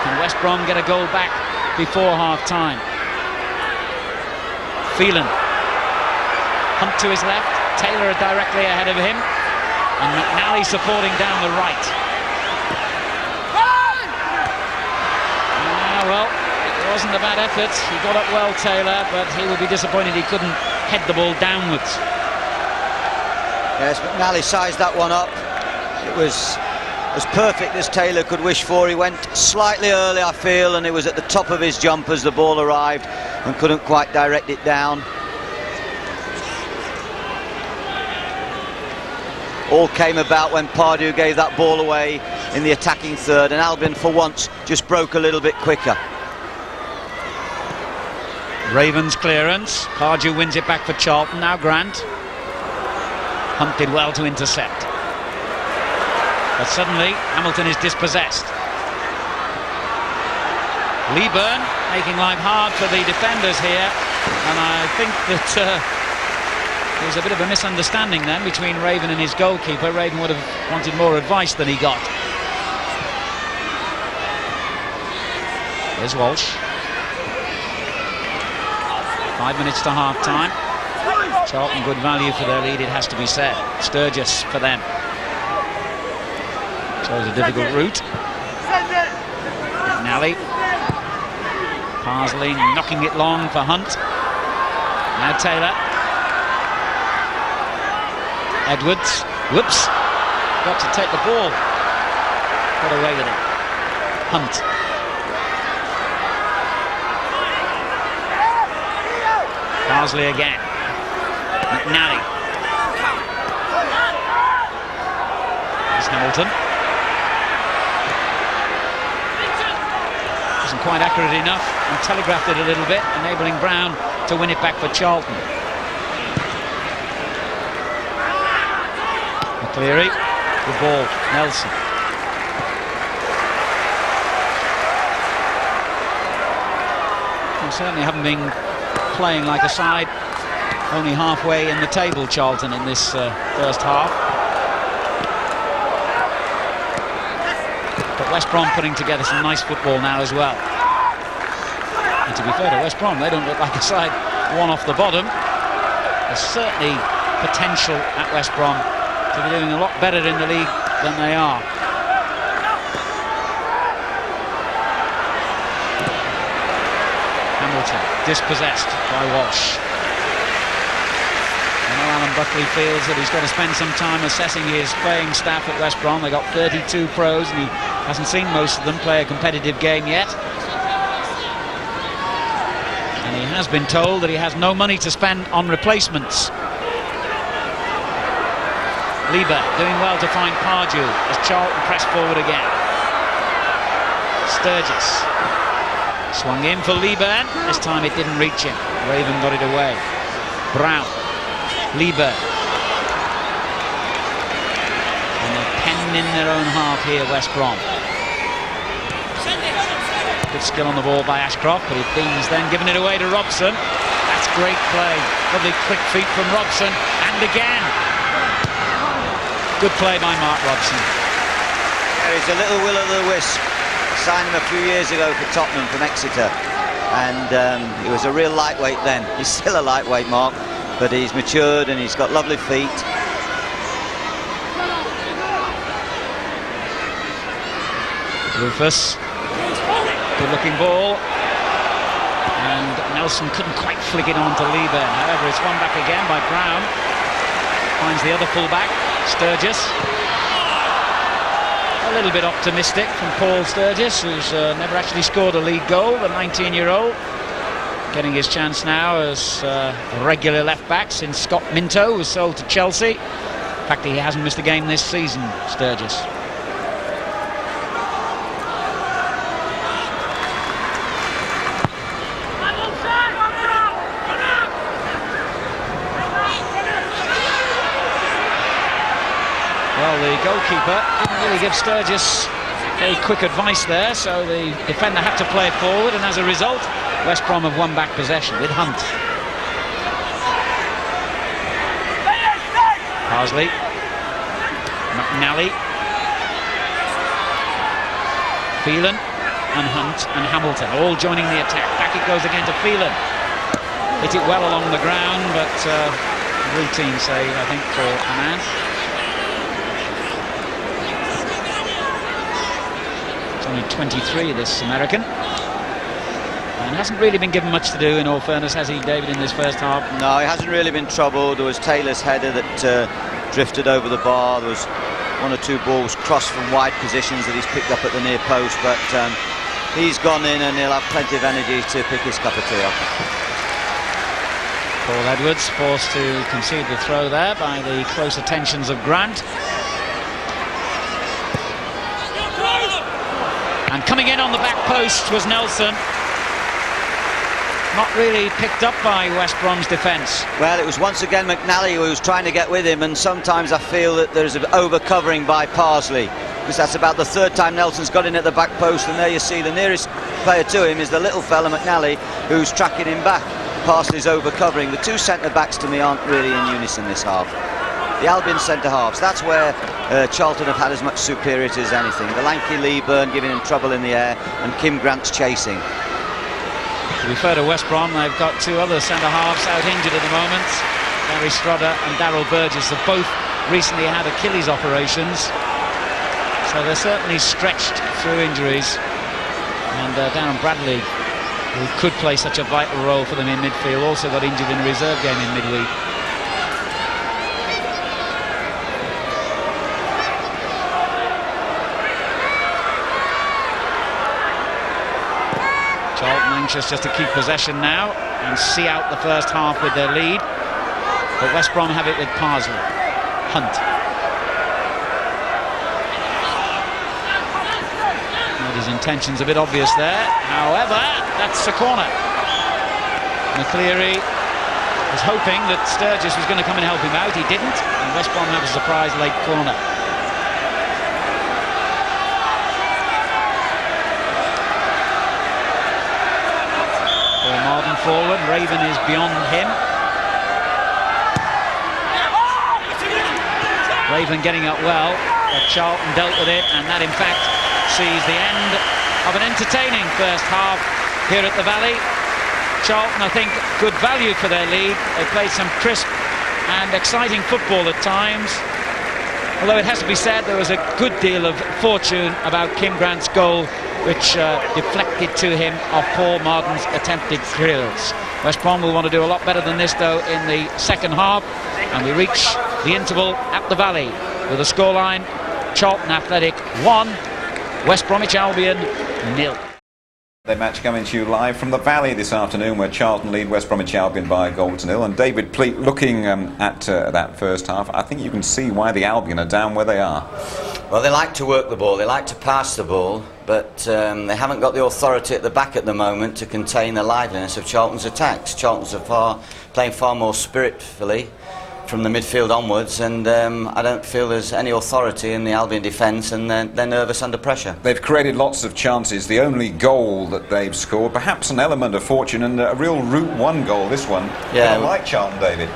Can West Brom get a goal back before half-time? Phelan. Hunt to his left. Taylor directly ahead of him. And McNally supporting down the right. Well, it wasn't a bad effort. He got up well, Taylor, but he will be disappointed he couldn't head the ball downwards. Yes, McNally sized that one up. It was as perfect as Taylor could wish for. He went slightly early, I feel, and it was at the top of his jump as the ball arrived and couldn't quite direct it down. All came about when Pardew gave that ball away in the attacking third, and Albion for once just broke a little bit quicker. Raven's clearance. Pardew wins it back for Charlton. Now Grant. Hunt did well to intercept. But suddenly Hamilton is dispossessed. Leaburn making life hard for the defenders here, and I think that there was a bit of a misunderstanding then between Raven and his goalkeeper. Raven would have wanted more advice than he got. Here's Walsh. 5 minutes to half time. Charlton good value for their lead, it has to be said. Sturgess for them. Chose a difficult route. McNally. Parsley knocking it long for Hunt. Now Taylor. Edwards. Whoops. Got to take the ball. Got away with it. Hunt. Parsley again. McNally. There's Hamilton. Wasn't quite accurate enough and telegraphed it a little bit, enabling Brown to win it back for Charlton. McLeary. The ball. Nelson. They certainly haven't been playing like a side only halfway in the table, Charlton, in this first half. But West Brom putting together some nice football now as well. And to be fair to West Brom, they don't look like a side one off the bottom. There's certainly potential at West Brom to be doing a lot better in the league than they are. Hamilton dispossessed by Walsh. I know Alan Buckley feels that he's got to spend some time assessing his playing staff at West Brom. They got 32 pros and he hasn't seen most of them play a competitive game yet. And he has been told that he has no money to spend on replacements. Leaburn doing well to find Pardew as Charlton press forward again. Sturgess swung in for Leaburn. This time it didn't reach him. Raven got it away. Brown. Leaburn. And they're penned in their own half here, West Brom. Good skill on the ball by Ashcroft, but Dean's then given it away to Robson. That's great play. Lovely quick feet from Robson. And again. Good play by Mark Robson. He's a little will-o'-the-wisp. Signed him a few years ago for Tottenham from Exeter, and he was a real lightweight then. He's still a lightweight, Mark, but he's matured and he's got lovely feet. Rufus, good looking ball, and Nelson couldn't quite flick it on to Leaburn. However, it's won back again by Brown. Finds the other fullback, Sturgess. A little bit optimistic from Paul Sturgess, who's never actually scored a league goal, the 19-year-old. Getting his chance now as a regular left-back since Scott Minto was sold to Chelsea. In fact, he hasn't missed a game this season, Sturgess. Well, the goalkeeper didn't really give Sturgess very quick advice there, so the defender had to play it forward, and as a result, West Brom have won back possession with Hunt. Parsley. McNally. Phelan and Hunt and Hamilton all joining the attack. Back it goes again to Phelan. Hit it well along the ground, but routine save, I think, for Ammann. Only 23, this American, and hasn't really been given much to do, in all fairness, has he, David, in this first half? No, he hasn't really been troubled. There was Taylor's header that drifted over the bar. There was one or two balls crossed from wide positions that he's picked up at the near post, but he's gone in and he'll have plenty of energy to pick his cup of tea up. Paul Edwards forced to concede the throw there by the close attentions of Grant. And coming in on the back post was Nelson. Not really picked up by West Brom's defence. Well, it was once again McNally who was trying to get with him, and sometimes I feel that there's an over-covering by Parsley, because that's about the third time Nelson's got in at the back post, and there you see the nearest player to him is the little fella McNally, who's tracking him back. Parsley's over-covering. The two centre-backs to me aren't really in unison this half. The Albion centre-halves, that's where Charlton have had as much superiority as anything. The lanky Leaburn giving him trouble in the air, and Kim Grant's chasing. To be fair to West Brom, they've got two other centre-halves out injured at the moment. Gary Strodder and Darryl Burgess have both recently had Achilles operations. So they're certainly stretched through injuries. And Darren Bradley, who could play such a vital role for them in midfield, also got injured in a reserve game in midweek. Charlton anxious just to keep possession now and see out the first half with their lead. But West Brom have it with Parsley. Hunt. His intention's a bit obvious there. However, that's a corner. McLeary was hoping that Sturgess was going to come and help him out. He didn't, and West Brom have a surprise late corner. Mardon forward. Raven is beyond him. Raven getting up well, but Charlton dealt with it, and that in fact sees the end of an entertaining first half here at the Valley. Charlton, I think, good value for their lead. They played some crisp and exciting football at times. Although it has to be said, there was a good deal of fortune about Kim Grant's goal, which deflected to him off Paul Mardon's attempted drills. West Brom will want to do a lot better than this, though, in the second half. And we reach the interval at the Valley with a scoreline: Charlton Athletic 1, West Bromwich Albion 0. The match coming to you live from the Valley this afternoon, where Charlton lead West Bromwich Albion by a goal to 0. And David Pleat, looking at that first half, I think you can see why the Albion are down where they are. Well, they like to work the ball, they like to pass the ball, but they haven't got the authority at the back at the moment to contain the liveliness of Charlton's attacks. Charlton's are playing far more spiritfully from the midfield onwards, and I don't feel there's any authority in the Albion defence, and they're nervous under pressure. They've created lots of chances. The only goal that they've scored, perhaps an element of fortune, and a real Route 1 goal, this one. Yeah, I like Charlton, David.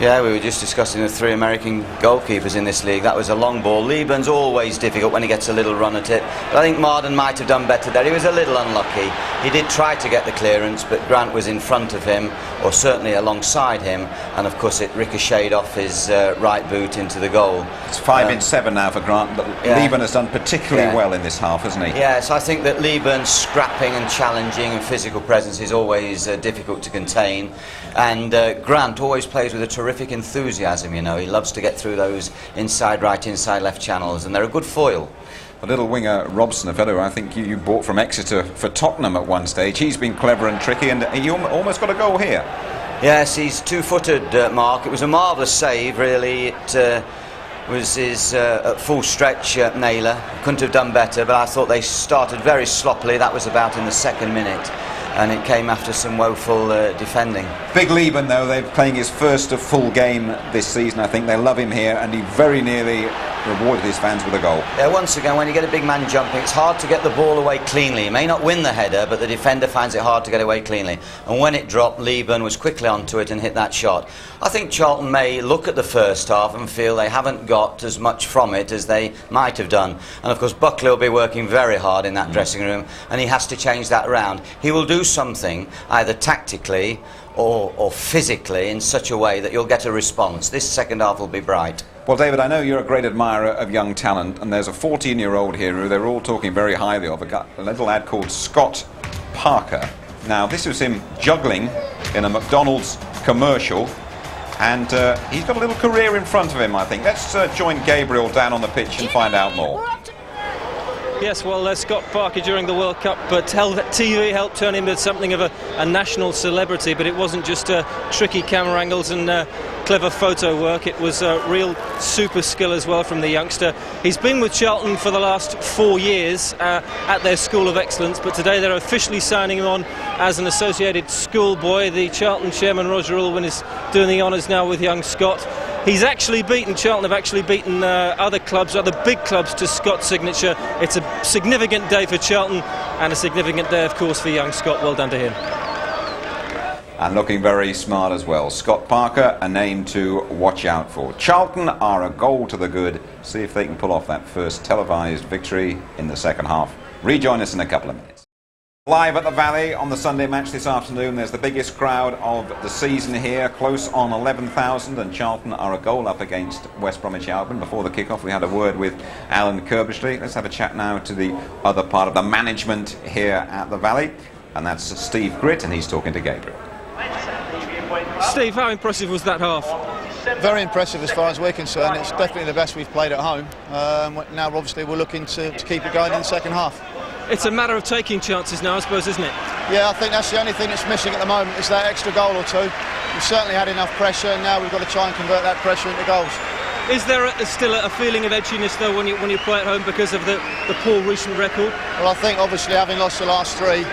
Yeah, we were just discussing the three American goalkeepers in this league. That was a long ball. Leaburn's always difficult when he gets a little run at it. But I think Mardon might have done better there. He was a little unlucky. He did try to get the clearance, but Grant was in front of him, or certainly alongside him. And of course it ricocheted off his right boot into the goal. It's 5 in 7 now for Grant, but yeah. Leaburn has done particularly well in this half, hasn't he? Yes, I think that Leaburn's scrapping and challenging and physical presence is always difficult to contain. And Grant always plays with a terrific enthusiasm, you know. He loves to get through those inside right, inside left channels, and they're a good foil. The little winger Robson, a fellow I think you bought from Exeter for Tottenham at one stage. He's been clever and tricky, and he almost got a goal here. Yes, he's two-footed, Mark. It was a marvellous save, really. It was his at full stretch, Naylor. Couldn't have done better, but I thought they started very sloppily. That was about in the second minute, and it came after some woeful defending. Big Leaburn, though, they're playing his first full game this season. I think they love him here, and he very nearly rewarded his fans with a goal. Yeah, once again, when you get a big man jumping, it's hard to get the ball away cleanly. He may not win the header, but the defender finds it hard to get away cleanly. And when it dropped, Leaburn was quickly onto it and hit that shot. I think Charlton may look at the first half and feel they haven't got as much from it as they might have done. And of course, Buckley will be working very hard in that dressing room, and he has to change that around. He will do something, either tactically or physically, in such a way that you'll get a response. This second half will be bright. Well, David, I know you're a great admirer of young talent, and there's a 14-year-old here who they're all talking very highly of, a little lad called Scott Parker. Now, this was him juggling in a McDonald's commercial, and he's got a little career in front of him, I think. Let's join Gabriel down on the pitch and find out more. Yes, well, Scott Parker during the World Cup, but TV helped turn him into something of a national celebrity, but it wasn't just tricky camera angles and clever photo work. It was real super skill as well from the youngster. He's been with Charlton for the last 4 years at their School of Excellence, but today they're officially signing him on as an associated schoolboy. The Charlton chairman, Roger Ulwin, is doing the honours now with young Scott. He's actually beaten, Charlton have actually beaten other clubs, other big clubs, to Scott's signature. It's a significant day for Charlton, and a significant day, of course, for young Scott. Well done to him. And looking very smart as well. Scott Parker, a name to watch out for. Charlton are a goal to the good. See if they can pull off that first televised victory in the second half. Rejoin us in a couple of minutes. Live at the Valley on the Sunday match this afternoon. There's the biggest crowd of the season here, close on 11,000, and Charlton are a goal up against West Bromwich Albion. Before the kick-off, we had a word with Alan Kirbishley. Let's have a chat now to the other part of the management here at the Valley, and that's Steve Gritt, and he's talking to Gabriel. Steve, how impressive was that half? Very impressive as far as we're concerned. It's definitely the best we've played at home. Now obviously we're looking to keep it going in the second half. It's a matter of taking chances now, I suppose, isn't it? Yeah, I think that's the only thing that's missing at the moment, is that extra goal or two. We've certainly had enough pressure, and now we've got to try and convert that pressure into goals. Is there still a feeling of edginess though when you play at home because of the poor recent record? Well, I think obviously having lost the last three,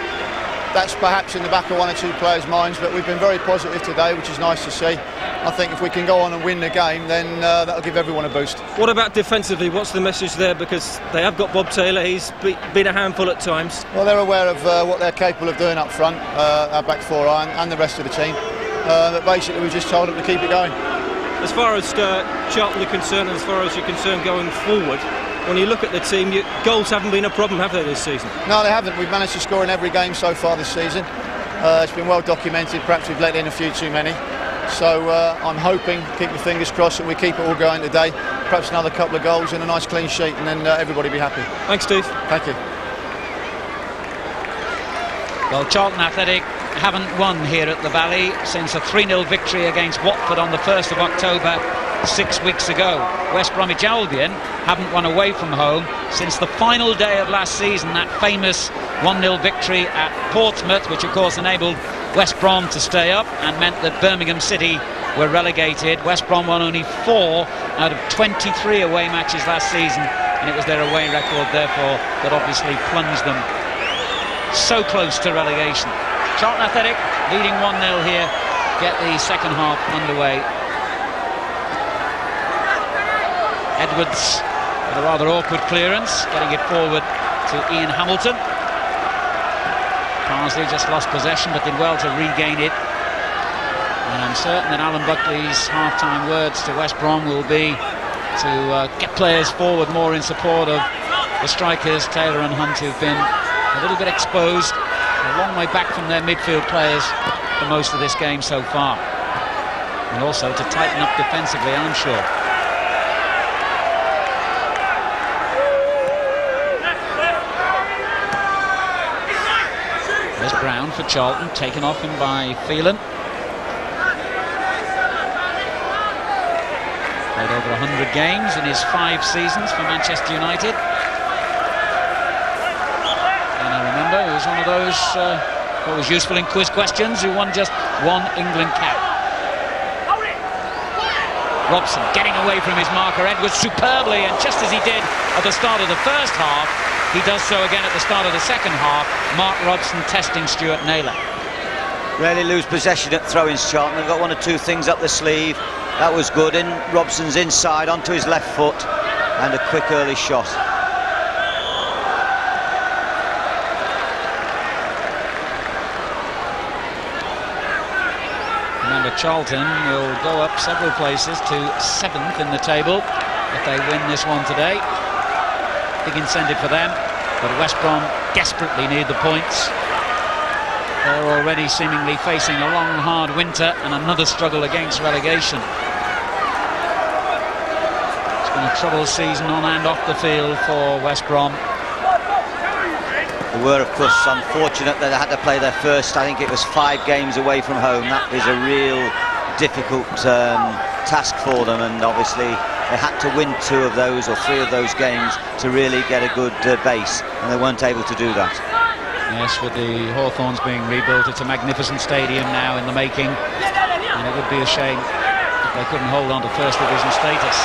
that's perhaps in the back of one or two players' minds, but we've been very positive today, which is nice to see. I think if we can go on and win the game, then that'll give everyone a boost. What about defensively? What's the message there? Because they have got Bob Taylor, he's been a handful at times. Well, they're aware of what they're capable of doing up front, our back four and the rest of the team. But basically we just told them to keep it going. As far as Charlton are concerned, and as far as you're concerned going forward, when you look at the team, goals haven't been a problem, have they, this season? No, they haven't. We've managed to score in every game so far this season. It's been well documented. Perhaps we've let in a few too many. So I'm hoping, keep my fingers crossed, that we keep it all going today. Perhaps another couple of goals and a nice clean sheet, and then everybody will be happy. Thanks, Steve. Thank you. Well, Charlton Athletic haven't won here at the Valley since a 3-0 victory against Watford on the 1st of October 6 weeks ago. West Bromwich Albion haven't won away from home since the final day of last season, that famous 1-0 victory at Portsmouth, which of course enabled West Brom to stay up and meant that Birmingham City were relegated. West Brom won only 4 out of 23 away matches last season, and it was their away record therefore that obviously plunged them so close to relegation. Charlton Athletic leading 1-0 here, get the second half underway. Edwards with a rather awkward clearance, getting it forward to Ian Hamilton. Parsley just lost possession but did well to regain it. And I'm certain that Alan Buckley's half-time words to West Brom will be to get players forward more in support of the strikers, Taylor and Hunt, who've been a little bit exposed, a long way back from their midfield players for most of this game so far. And also to tighten up defensively, I'm sure. There's Brown for Charlton, taken off him by Phelan. Played over 100 games in his 5 seasons for Manchester United. And I remember he was one of those always useful in quiz questions who won just 1 England cap. Robson getting away from his marker, Edwards superbly, and just as he did at the start of the first half, he does so again at the start of the second half. Mark Robson testing Stuart Naylor. Rarely lose possession at throw-ins, Charlton. They've got 1 or 2 things up the sleeve. That was good. In Robson's inside onto his left foot, and a quick early shot. Remember, Charlton will go up several places to 7th in the table if they win this one today. Big incentive for them, but West Brom desperately need the points. They're already seemingly facing a long, hard winter and another struggle against relegation. It's been a troubled season on and off the field for West Brom. They were, of course, unfortunate that they had to play their first, I think it was 5 games away from home. That is a real difficult task for them, and obviously they had to win 2 of those or 3 of those games to really get a good base, and they weren't able to do that. Yes, with the Hawthorns being rebuilt, it's a magnificent stadium now in the making, and it would be a shame if they couldn't hold on to First Division status.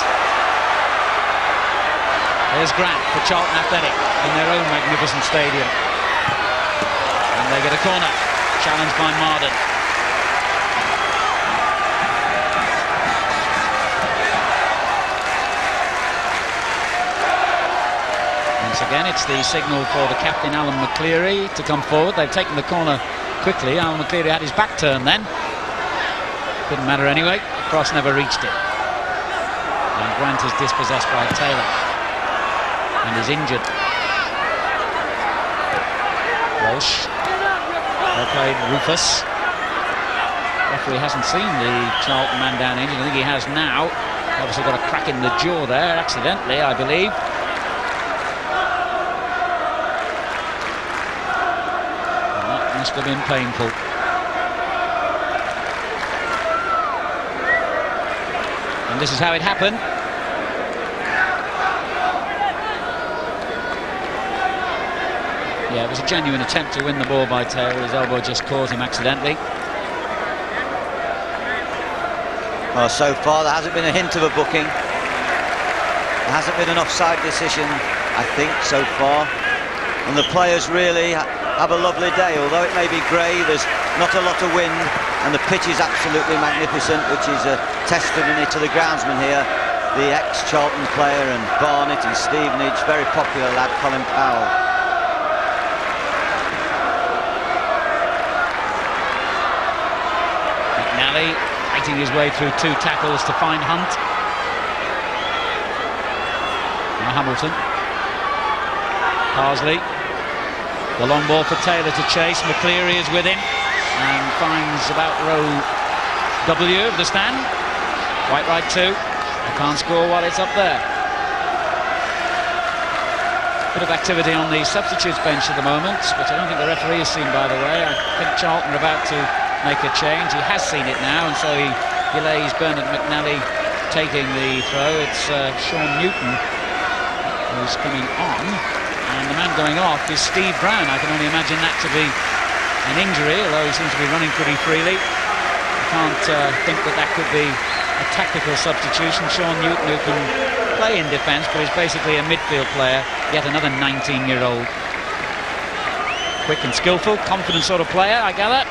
There's Grant for Charlton Athletic in their own magnificent stadium, and they get a corner, challenged by Mardon. Once again, it's the signal for the captain, McLeary, to come forward. They've taken the corner quickly. McLeary had his back turned then. Didn't matter anyway. The cross never reached it. And Grant is dispossessed by Taylor. And is injured. Walsh. Well played, Rufus. Referee hasn't seen the Charlton man down injured. I think he has now. Obviously got a crack in the jaw there, accidentally, I believe. And that must have been painful. And this is how it happened. Yeah, it was a genuine attempt to win the ball by Taylor. His elbow just caught him accidentally. Well, so far there hasn't been a hint of a booking. There hasn't been an offside decision, I think, so far. And the players really have a lovely day. Although it may be grey, there's not a lot of wind, and the pitch is absolutely magnificent, which is a testimony to the groundsman here, the ex-Charlton player and Barnet and Stevenage, very popular lad, Colin Powell. McNally fighting his way through 2 tackles to find Hunt. Now Hamilton. Parsley. The long ball for Taylor to chase. McLeary is with him and finds about row W of the stand. White right 2. They can't score while it's up there. Bit of activity on the substitutes bench at the moment, which I don't think the referee has seen, by the way. I think Charlton are about to make a change. He has seen it now, and so he delays Bernard McNally taking the throw. It's Sean Newton who's coming on, and the man going off is Steve Brown. I can only imagine that to be an injury, although he seems to be running pretty freely. I can't think that that could be a tactical substitution. Sean Newton, who can play in defence, but is basically a midfield player, yet another 19-year-old. Quick and skillful, confident sort of player, I gather.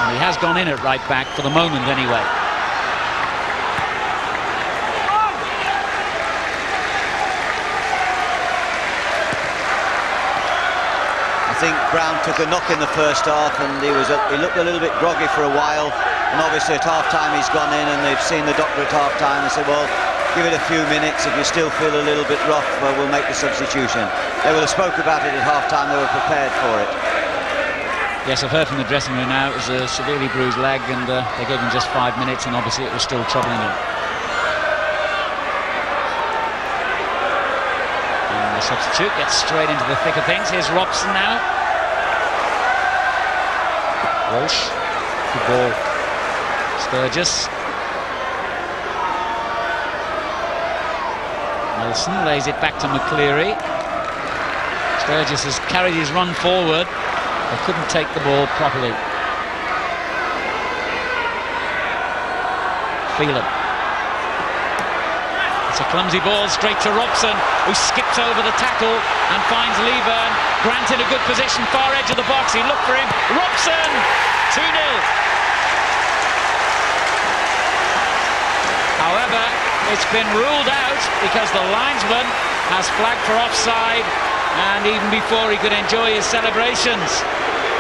And he has gone in at right back for the moment anyway. I think Brown took a knock in the first half, and he looked a little bit groggy for a while, and obviously at half-time he's gone in, and they've seen the doctor at half-time and said, well, give it a few minutes. If you still feel a little bit rough, well, we'll make the substitution. They will have spoke about it at half-time. They were prepared for it. Yes, I've heard from the dressing room now it was a severely bruised leg, and they gave him just 5 minutes, and obviously it was still troubling him. And the substitute gets straight into the thick of things. Here's Robson now. Walsh, good ball. Sturgess. Nelson lays it back to McLeary. Sturgess has carried his run forward. They couldn't take the ball properly. Phelan. It's a clumsy ball straight to Robson, who skips over the tackle and finds Leaburn. Grant in a good position, far edge of the box. He looked for him. Robson! 2-0. However, it's been ruled out because the linesman has flagged for offside, and even before he could enjoy his celebrations,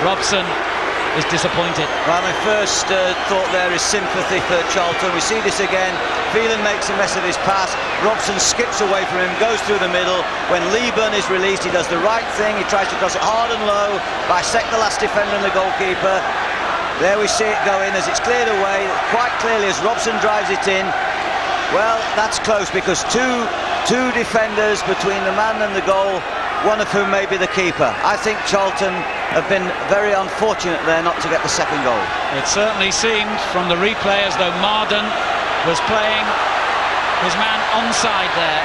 Robson is disappointed. Well, my first thought there is sympathy for Charlton. We see this again. Phelan makes a mess of his pass. Robson skips away from him, goes through the middle. When Leaburn is released, he does the right thing. He tries to cross it hard and low, bisect the last defender and the goalkeeper. There we see it go in as it's cleared away, quite clearly as Robson drives it in. Well, that's close because two defenders between the man and the goal, one of whom may be the keeper. I think Charlton have been very unfortunate there not to get the second goal. It certainly seemed from the replay as though Mardon was playing his man onside there.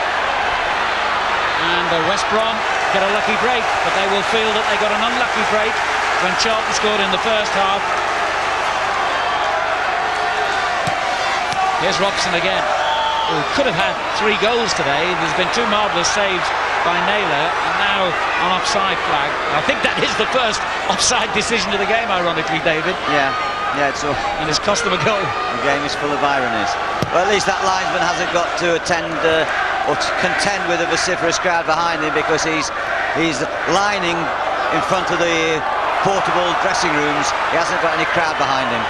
And West Brom get a lucky break, but they will feel that they got an unlucky break when Charlton scored in the first half. Here's Robson again, who could have had 3 goals today. There's been 2 marvellous saves by Naylor, and now an offside flag. I think that is the first offside decision of the game, ironically, David. Yeah, it's all. And it's cost them a goal. The game is full of ironies. Well, at least that linesman hasn't got to attend or to contend with a vociferous crowd behind him, because he's lining in front of the portable dressing rooms. He hasn't got any crowd behind him.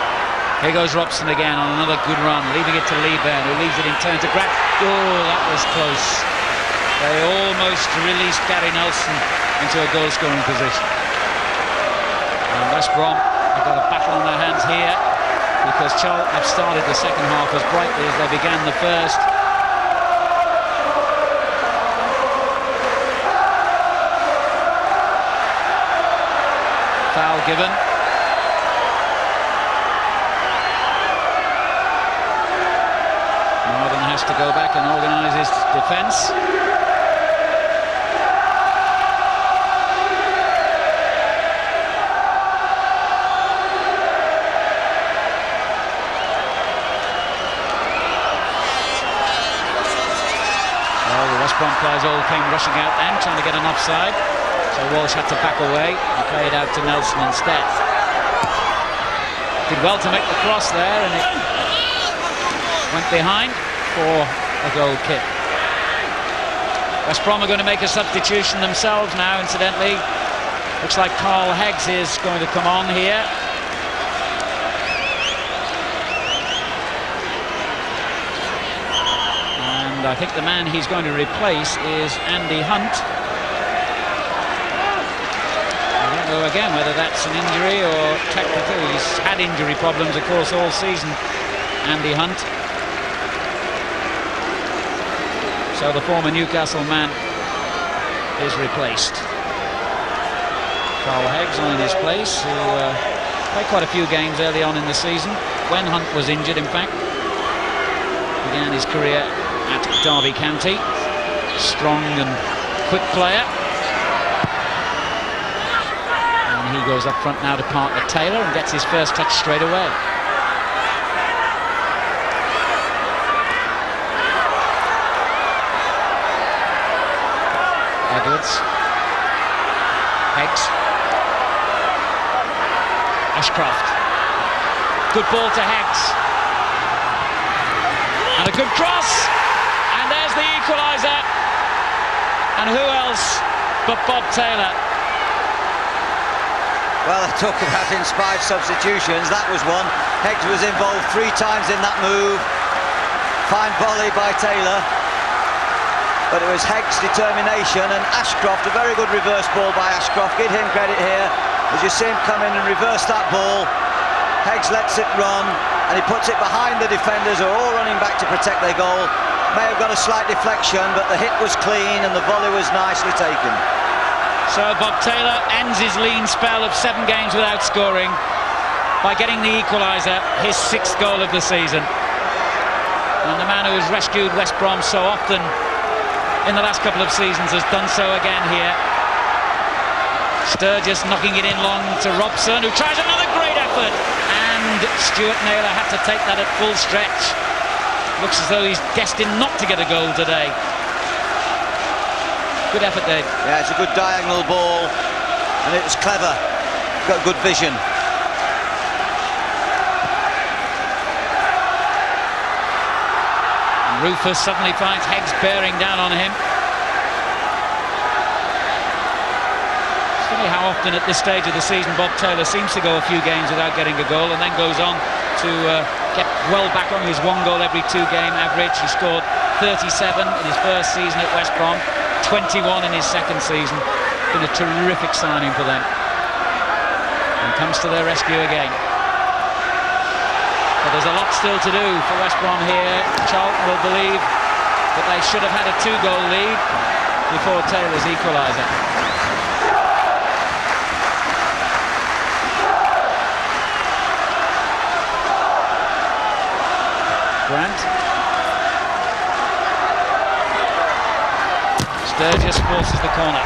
Here goes Robson again on another good run, leaving it to Leaburn, who leaves it in turn to grab. Oh, that was close. They almost released Gary Nelson into a goal-scoring position. And West Brom have got a battle on their hands here, because Charlton have started the second half as brightly as they began the first. Foul given. Mardon has to go back and organise his defence. Well, the West Brom players all came rushing out then, trying to get an offside. So Walsh had to back away and play it out to Nelson instead. Did well to make the cross there, and it went behind for a goal kick. West Brom are going to make a substitution themselves now, incidentally. Looks like Heggs is going to come on here. And I think the man he's going to replace is Andy Hunt. Again, whether that's an injury or technical. He's had injury problems, of course, all season, Andy Hunt. So the former Newcastle man is replaced. Heggs on in his place, who played quite a few games early on in the season, when Hunt was injured, in fact. Began his career at Derby County. Strong and quick player. He goes up front now to partner Taylor and gets his first touch straight away. Edwards. Heggs. Ashcroft. Good ball to Heggs. And a good cross. And there's the equaliser. And who else but Bob Taylor? Well, they talk about inspired substitutions. That was one. Heggs was involved 3 times in that move. Fine volley by Taylor. But it was Heggs' determination, and Ashcroft, a very good reverse ball by Ashcroft. Give him credit here. As you see him come in and reverse that ball, Heggs lets it run, and he puts it behind the defenders, who are all running back to protect their goal. May have got a slight deflection, but the hit was clean and the volley was nicely taken. So Bob Taylor ends his lean spell of 7 games without scoring by getting the equaliser, his 6th goal of the season. And the man who has rescued West Brom so often in the last couple of seasons has done so again here. Sturgess knocking it in long to Robson, who tries another great effort. And Stuart Naylor had to take that at full stretch. Looks as though he's destined not to get a goal today. Good effort, Dave. Yeah, it's a good diagonal ball, and it was clever. Got good vision. And Rufus suddenly finds Heggs bearing down on him. It's funny how often at this stage of the season Bob Taylor seems to go a few games without getting a goal, and then goes on to get well back on his 1 goal every 2 game average. He scored 37 in his first season at West Brom. 21 in his 2nd season. Been a terrific signing for them. And comes to their rescue again. But there's a lot still to do for West Brom here. Charlton will believe that they should have had a 2-goal lead before Taylor's equaliser. Grant. Sturgess forces the corner.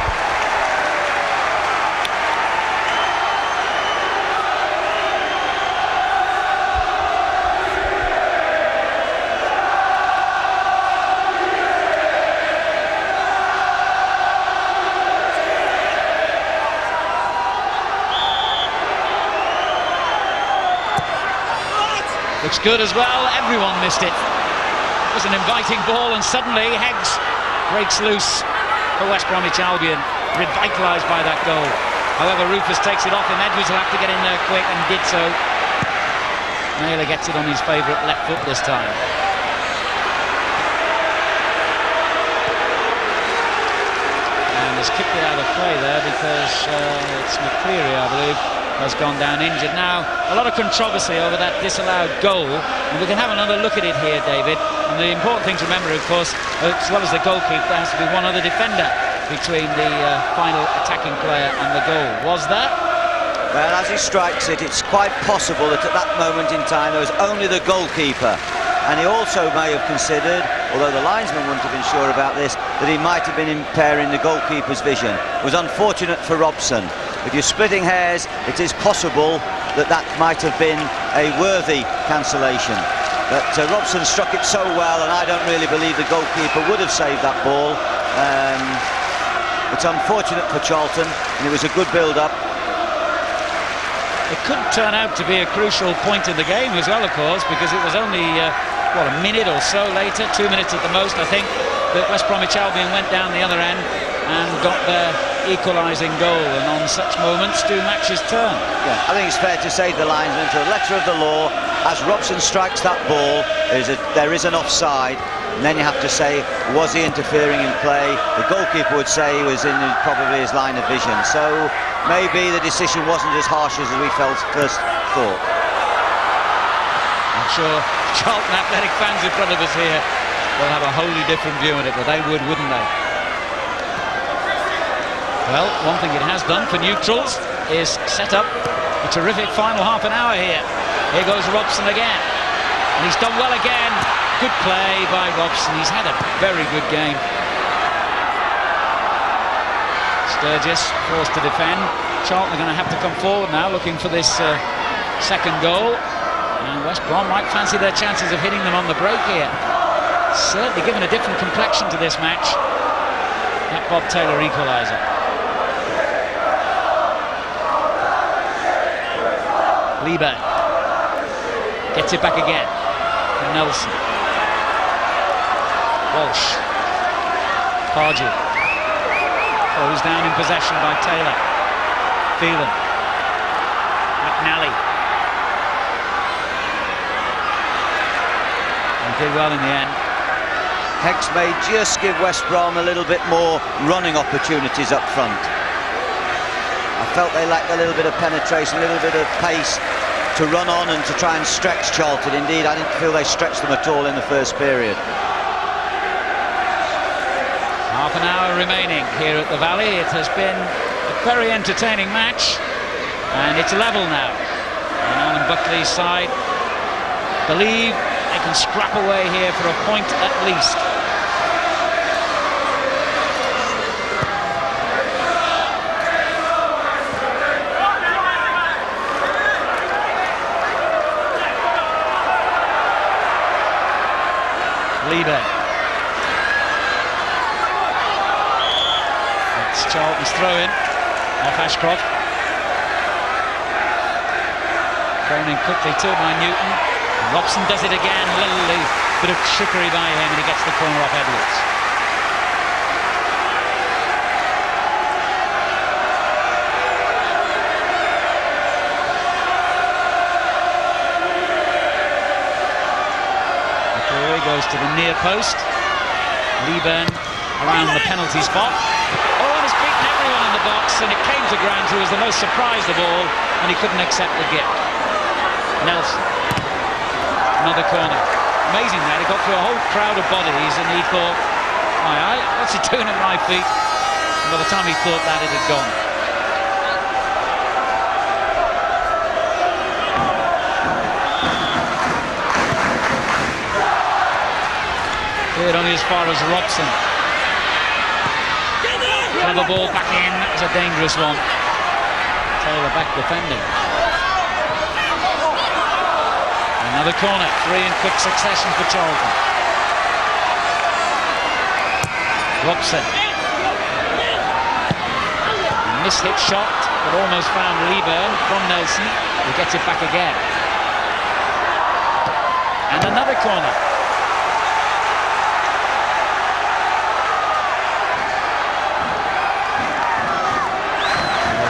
Looks good as well. Everyone missed it. It was an inviting ball, and suddenly Heggs breaks loose for West Bromwich Albion, revitalised by that goal. However, Rufus takes it off him. Edwards will have to get in there quick, and did so. Naylor gets it on his favourite left foot this time. And has kicked it out of play there because it's McLeary, I believe, has gone down injured. Now, a lot of controversy over that disallowed goal, and we can have another look at it here, David. And the important thing to remember, of course, as well as the goalkeeper, there has to be one other defender between the final attacking player and the goal. Was that? Well, as he strikes it, it's quite possible that at that moment in time there was only the goalkeeper. And he also may have considered, although the linesman wouldn't have been sure about this, that he might have been impairing the goalkeeper's vision. It was unfortunate for Robson. If you're splitting hairs, it is possible that that might have been a worthy cancellation. But Robson struck it so well, and I don't really believe the goalkeeper would have saved that ball. It's unfortunate for Charlton, and it was a good build-up. It could turn out to be a crucial point in the game as well, of course, because it was only, a minute or so later, 2 minutes at the most, I think, that West Bromwich Albion went down the other end and got their equalising goal. And on such moments do matches turn. Yeah, I think it's fair to say to the linesman, to the letter of the law, as Robson strikes that ball, there is an offside. And then you have to say, was he interfering in play? The goalkeeper would say he was in probably his line of vision. So maybe the decision wasn't as harsh as we first thought. I'm sure Charlton Athletic fans in front of us here will have a wholly different view on it, but they would, wouldn't they? Well, one thing it has done for neutrals is set up a terrific final half an hour here. Here goes Robson again, and he's done well again. Good play by Robson. He's had a very good game. Sturgess forced to defend. Charlton are going to have to come forward now, looking for this second goal. And West Brom might fancy their chances of hitting them on the break here. Certainly given a different complexion to this match. That Bob Taylor equaliser. Leaburn gets it back again. Nelson. Walsh. Pardew. Goes down in possession by Taylor. Phelan. McNally. And did well in the end. Heggs may just give West Brom a little bit more running opportunities up front. I felt they lacked a little bit of penetration, a little bit of pace to run on and to try and stretch Charlton. Indeed, I didn't feel they stretched them at all in the first period. Half an hour remaining here at the Valley. It has been a very entertaining match, and it's level now. And Alan Buckley's side believe they can scrap away here for a point at least. Leaburn. It's Charlton's throw-in off Ashcroft. Thrown in quickly too by Newton. Robson does it again. Lovely bit of trickery by him, and he gets the corner off Edwards. McLeary goes to the near post. Leaburn around the penalty spot. Oh, and has beaten everyone in the box, and it came to Grant, who was the most surprised of all, and he couldn't accept the gift. Nelson. Another corner. Amazing that. He got through a whole crowd of bodies, and he thought, what's he doing at my feet? And by the time he thought that, it had gone. Cleared only as far as Robson. Clever ball back in. That was a dangerous one. Taylor back defending. Another corner, three in quick succession for Charlton. Robson. Mishit shot, but almost found Leaburn from Nelson, who gets it back again. And another corner.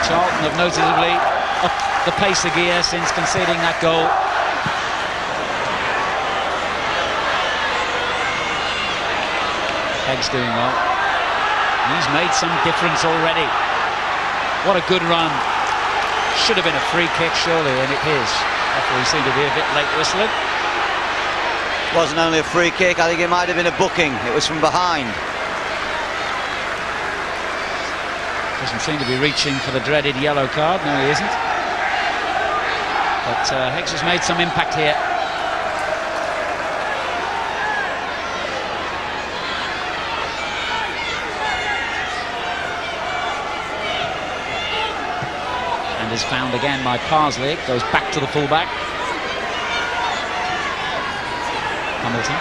Charlton have noticeably upped the pace of gear since conceding that goal. Heggs doing well. He's made some difference already. What a good run. Should have been a free kick, surely, and it is. Referee seemed to be a bit late whistling. Wasn't only a free kick, I think it might have been a booking. It was from behind. Doesn't seem to be reaching for the dreaded yellow card. No, he isn't. But Heggs has made some impact here. And is found again by Parsley. Goes back to the fullback. Hamilton.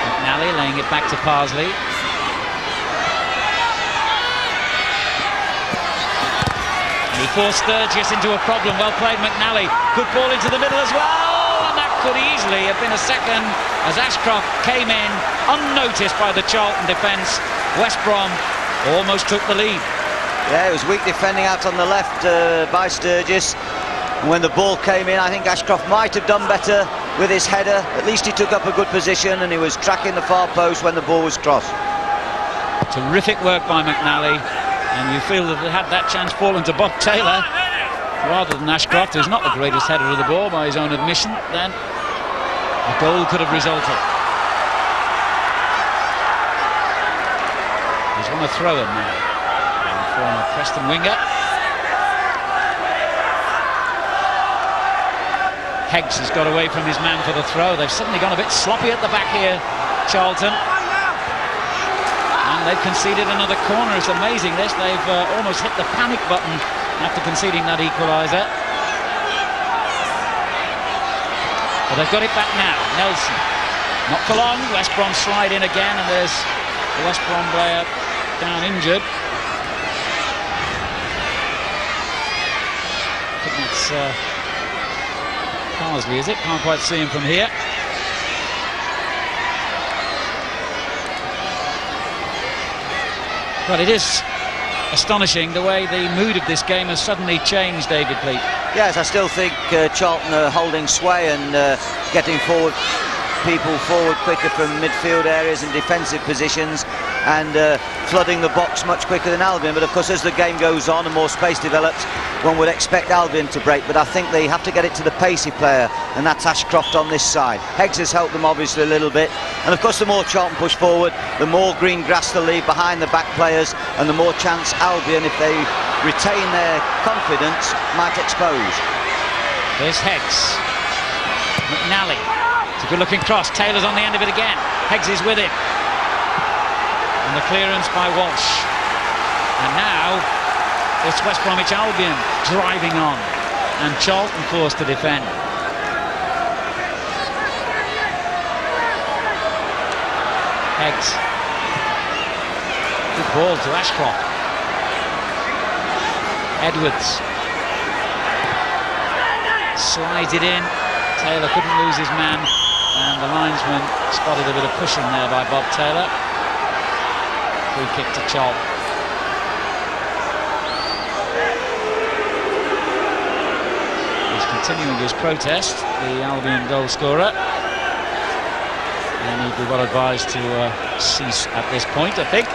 McNally laying it back to Parsley. And he forced Sturgess into a problem. Well played, McNally. Good ball into the middle as well. And that could easily have been a second as Ashcroft came in unnoticed by the Charlton defence. West Brom almost took the lead. Yeah, it was weak defending out on the left by Sturgess. And when the ball came in, I think Ashcroft might have done better with his header. At least he took up a good position and he was tracking the far post when the ball was crossed. Terrific work by McNally, and you feel that had that chance fallen to Bob Taylor rather than Ashcroft, who's not the greatest header of the ball by his own admission, then a goal could have resulted. He's won a throw-in now, former Preston winger. Heggs has got away from his man for the throw. They've suddenly gone a bit sloppy at the back here, Charlton. And they've conceded another corner. It's amazing this. They've almost hit the panic button after conceding that equaliser. But they've got it back now. Nelson. Not for long. West Brom slide in again, and there's the West Brom player down injured. I think that's Parsley, is it? Can't quite see him from here. Well, it is astonishing the way the mood of this game has suddenly changed, David Pleat. Yes, I still think Charlton are holding sway and getting people forward quicker from midfield areas and defensive positions, and flooding the box much quicker than Albion. But of course, as the game goes on and more space develops, one would expect Albion to break, but I think they have to get it to the pacey player, and that's Ashcroft on this side. Heggs has helped them obviously a little bit, and of course the more Charlton push forward, the more green grass to leave behind the back players, and the more chance Albion, if they retain their confidence, might expose. There's Heggs. McNally. It's a good looking cross. Taylor's on the end of it again. Heggs is with him. And the clearance by Walsh. And now it's West Bromwich Albion driving on, and Charlton forced to defend. Heggs. Good ball to Ashcroft. Edwards slides it in. Taylor couldn't lose his man, and the linesman spotted a bit of pushing there by Bob Taylor. Free kick to Charlton. He's continuing his protest, the Albion goal scorer. And he'd be well advised to cease at this point, I think.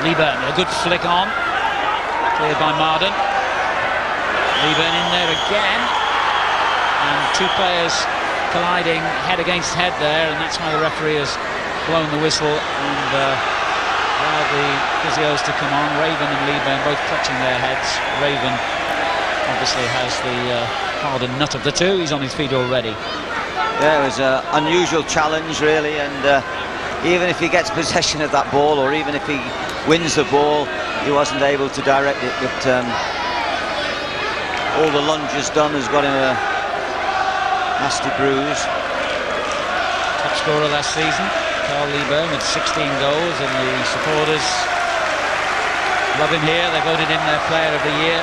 Leaburn, a good flick on, cleared by Mardon. Leaburn in there again, and two players colliding head against head there, and that's why the referee has blown the whistle and allowed the physios to come on. Raven and Leaburn both clutching their heads. Raven obviously has the harder nut of the two. He's on his feet already. Yeah, it was an unusual challenge really, and even if he gets possession of that ball, or even if he wins the ball, he wasn't able to direct it. But all the lunge has done has got him a nasty bruise. Top scorer last season, Carl Leaburn, with 16 goals, and the supporters love him here. They voted him their player of the year.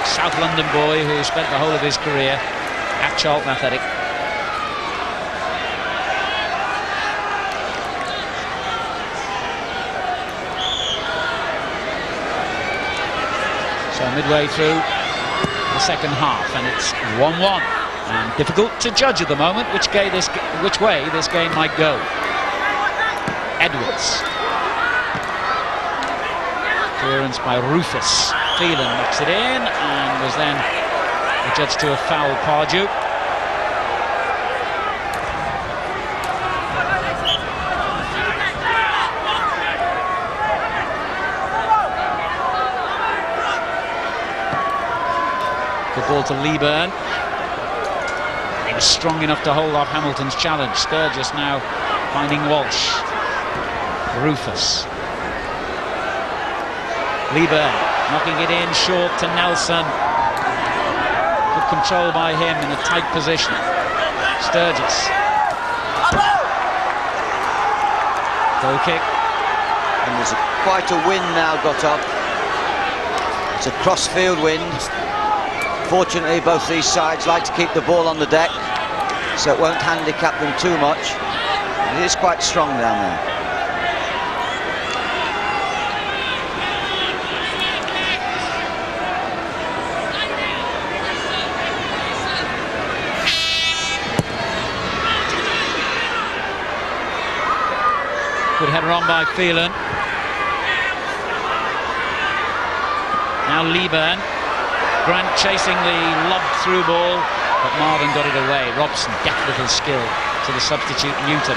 South London boy who spent the whole of his career at Charlton Athletic. So midway through the second half, and it's 1-1. And difficult to judge at the moment which way this game might go. Edwards. Clearance by Rufus. Phelan knocks it in and was then adjudged to a foul. Pardew. Good ball to Leaburn. He was strong enough to hold off Hamilton's challenge. Sturgess now finding Walsh. Rufus. Leaburn knocking it in short to Nelson. Good control by him in a tight position. Sturgess. Goal kick. And there's quite a wind now got up. It's a cross-field wind. Fortunately, both these sides like to keep the ball on the deck, so it won't handicap them too much. It is quite strong down there. Good header on by Phelan. Now Leaburn. Grant chasing the lobbed through ball, but Mardon got it away. Robson, deft little skill to the substitute Newton.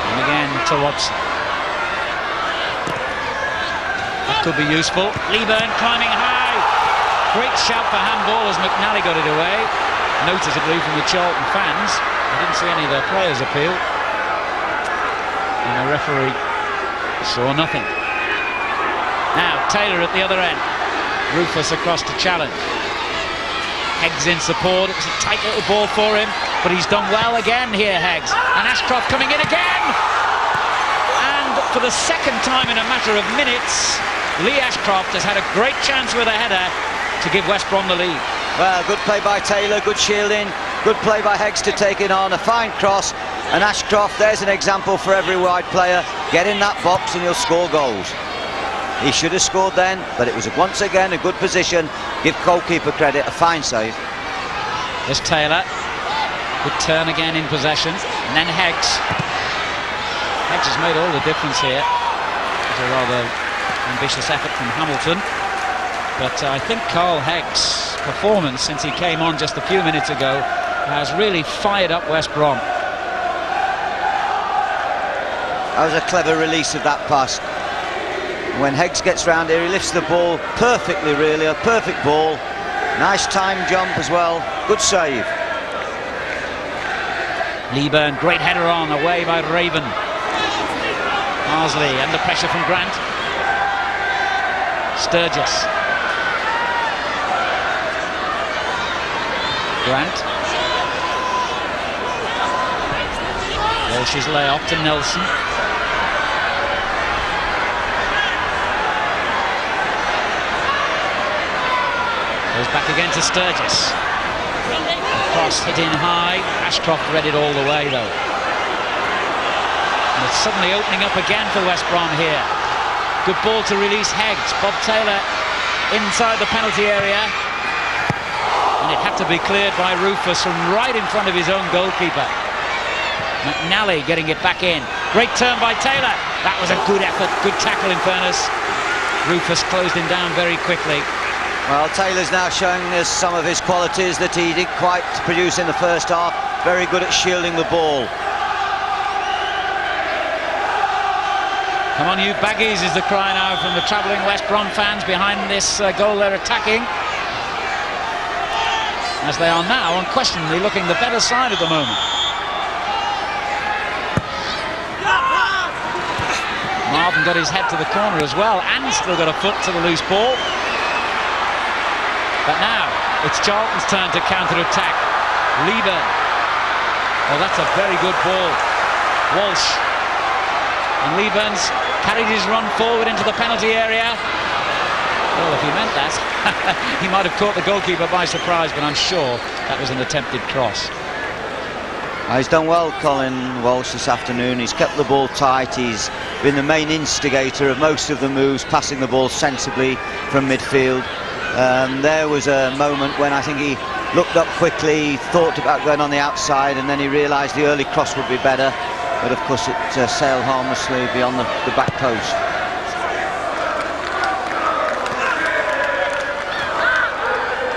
And again to Robson. That could be useful. Leaburn climbing high. Great shout for handball as McNally got it away. Noticeably from the Charlton fans. I didn't see any of their players appeal. And the referee saw nothing. Now Taylor at the other end. Rufus across to challenge. Heggs in support. It was a tight little ball for him, but he's done well again here, Heggs. And Ashcroft coming in again. And for the second time in a matter of minutes, Lee Ashcroft has had a great chance with a header to give West Brom the lead. Well, good play by Taylor, good shielding, good play by Heggs to take it on, a fine cross, and Ashcroft, there's an example for every wide player. Get in that box and he'll score goals. He should have scored then, but it was once again a good position. Give goalkeeper credit, a fine save. There's Taylor. Good turn again in possession. And then Heggs. Heggs has made all the difference here. It's a rather ambitious effort from Hamilton. But I think Carl Heggs' performance since he came on just a few minutes ago has really fired up West Brom. That was a clever release of that pass. When Heggs gets round here, he lifts the ball perfectly, really, a perfect ball. Nice time jump as well, good save. Leaburn, great header on, away by Raven. Parsley under pressure from Grant. Sturgess. Grant. Walsh's lay off to Nelson. Goes back again to Sturgess. Cross hit in high. Ashcroft read it all the way though. And it's suddenly opening up again for West Brom here. Good ball to release Heggs. Bob Taylor inside the penalty area. And it had to be cleared by Rufus from right in front of his own goalkeeper. McNally getting it back in. Great turn by Taylor. That was a good effort, good tackle in fairness. Rufus closed him down very quickly. Well, Taylor's now showing us some of his qualities that he didn't quite produce in the first half. Very good at shielding the ball. Come on, you baggies, is the cry now from the travelling West Brom fans behind this goal they're attacking. As they are now unquestionably looking the better side at the moment. Mardon got his head to the corner as well and still got a foot to the loose ball. But now it's Charlton's turn to counter-attack. Leaburn. Oh, that's a very good ball. Walsh. And Leaburn's carried his run forward into the penalty area. Well, if he meant that, he might have caught the goalkeeper by surprise, but I'm sure that was an attempted cross. He's done well, Colin Walsh, this afternoon. He's kept the ball tight. He's been the main instigator of most of the moves, passing the ball sensibly from midfield. There was a moment when I think he looked up quickly, thought about going on the outside, and then he realised the early cross would be better. But of course it sailed harmlessly beyond the back post.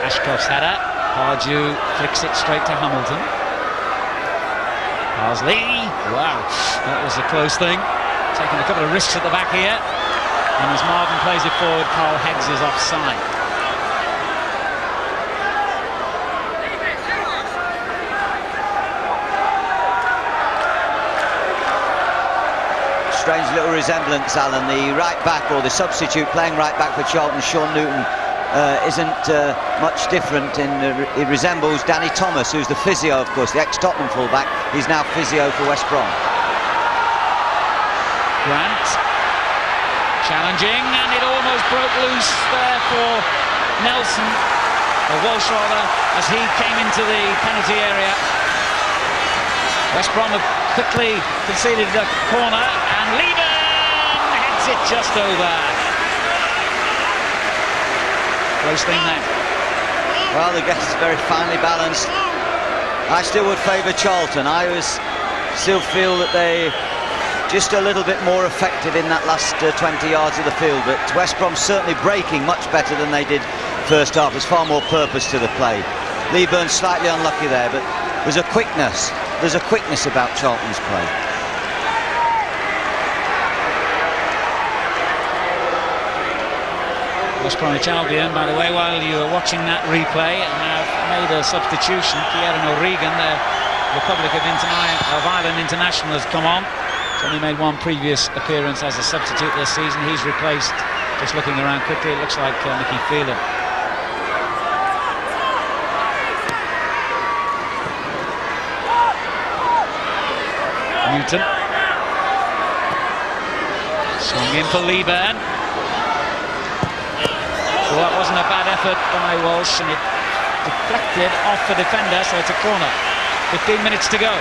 Ashcroft's header. Pardew flicks it straight to Hamilton. Parsley. Wow, that was a close thing. Taking a couple of risks at the back here. And as Mardon plays it forward, Heggs is offside. Strange little resemblance, Alan. The right back, or the substitute playing right back for Charlton, Sean Newton, isn't much different. It resembles Danny Thomas, who's the physio, of course, the ex-Tottenham fullback. He's now physio for West Brom. Grant challenging, and it almost broke loose there for Nelson, or Walsh rather, as he came into the penalty area. West Brom have quickly conceded a corner, and Leaburn heads it just over. Close thing there. Well, the guess is very finely balanced. I still would favour Charlton. Still feel that they just a little bit more effective in that last 20 yards of the field, but West Brom certainly breaking much better than they did first half. There's far more purpose to the play. Leaburn slightly unlucky there, but there's a quickness about Charlton's play. West Bromwich Albion, by the way, while you were watching that replay, have made a substitution. Kieran O'Regan, the Republic of Ireland international, has come on. He's only made one previous appearance as a substitute this season. He's replaced, just looking around quickly, it looks like Phelan. Newton. Swung in for Leaburn. Well, that wasn't a bad effort by Walsh, and it deflected off the defender, so it's a corner. 15 minutes to go.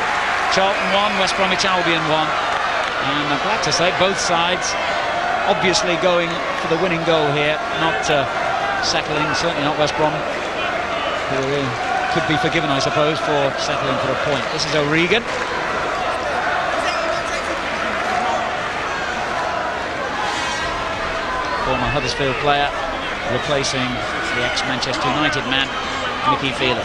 Charlton 1, West Bromwich Albion 1. And I'm glad to say both sides obviously going for the winning goal here, not settling, certainly not West Brom, who could be forgiven, I suppose, for settling for a point. This is O'Regan. Former Huddersfield player, replacing the ex-Manchester United man, Phelan.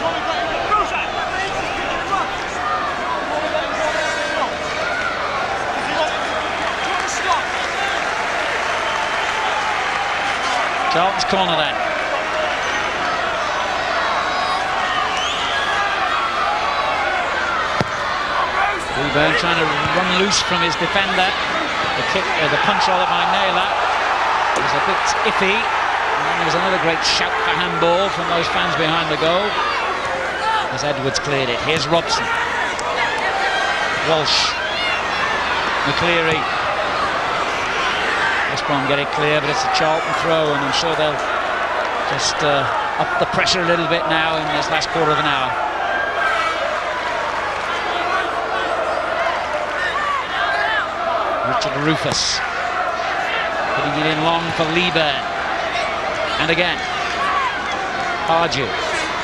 Charlton's corner then. Leaburn trying to run loose from his defender. The punch rather by Naylor was a bit iffy. And then there was another great shout for handball from those fans behind the goal as Edwards cleared it. Here's Robson. Walsh. McLeary. West Brom get it clear, but it's a Charlton throw, and I'm sure they'll just up the pressure a little bit now in this last quarter of an hour. Richard Rufus putting it in long for Leaburn, and again Pardew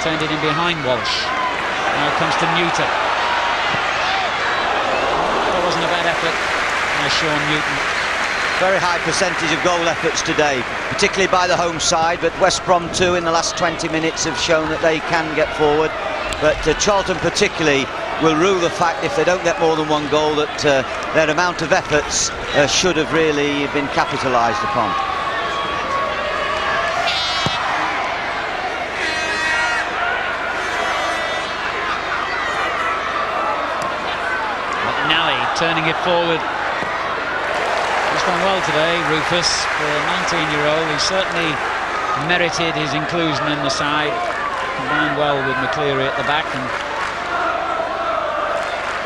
turned it in behind Walsh. Now it comes to Newton. That wasn't a bad effort by Sean Newton. Very high percentage of goal efforts today, particularly by the home side, but West Brom too in the last 20 minutes have shown that they can get forward. But Charlton particularly will rue the fact, if they don't get more than one goal, that their amount of efforts should have really been capitalised upon. McNally turning it forward. He's done well today, Rufus, for a 19-year-old. He certainly merited his inclusion in the side. Combined well with McLeary at the back, and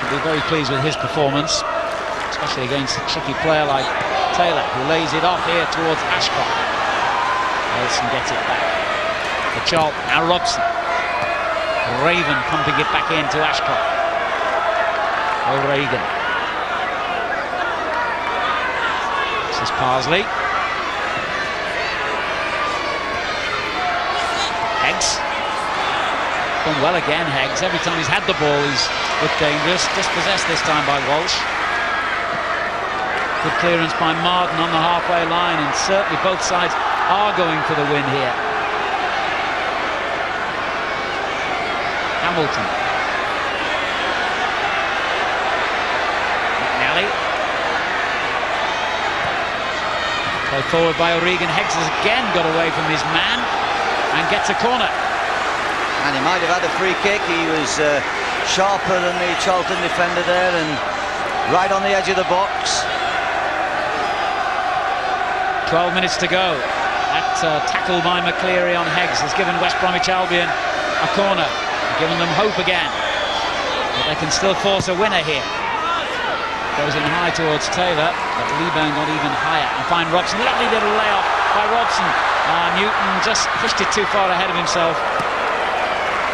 will be very pleased with his performance, especially against a tricky player like Taylor, who lays it off here towards Ashcroft. Wilson gets it back for Charlton. Now Robson. Raven pumping it back into Ashcroft. O'Regan. This is Parsley. Heggs. Done well again, Heggs. Every time he's had the ball, he's looked dangerous. Dispossessed this time by Walsh. Good clearance by Mardon on the halfway line, and certainly both sides are going for the win here. Hamilton. McNally. Played forward by O'Regan. Heggs has again got away from his man and gets a corner. And he might have had a free kick. He was sharper than the Charlton defender there and right on the edge of the box. 12 minutes to go. That tackle by McLeary on Heggs has given West Bromwich Albion a corner, giving them hope again. But they can still force a winner here. Goes in high towards Taylor, but Leaburn got even higher. And find Robson. Lovely little layoff by Robson. Newton just pushed it too far ahead of himself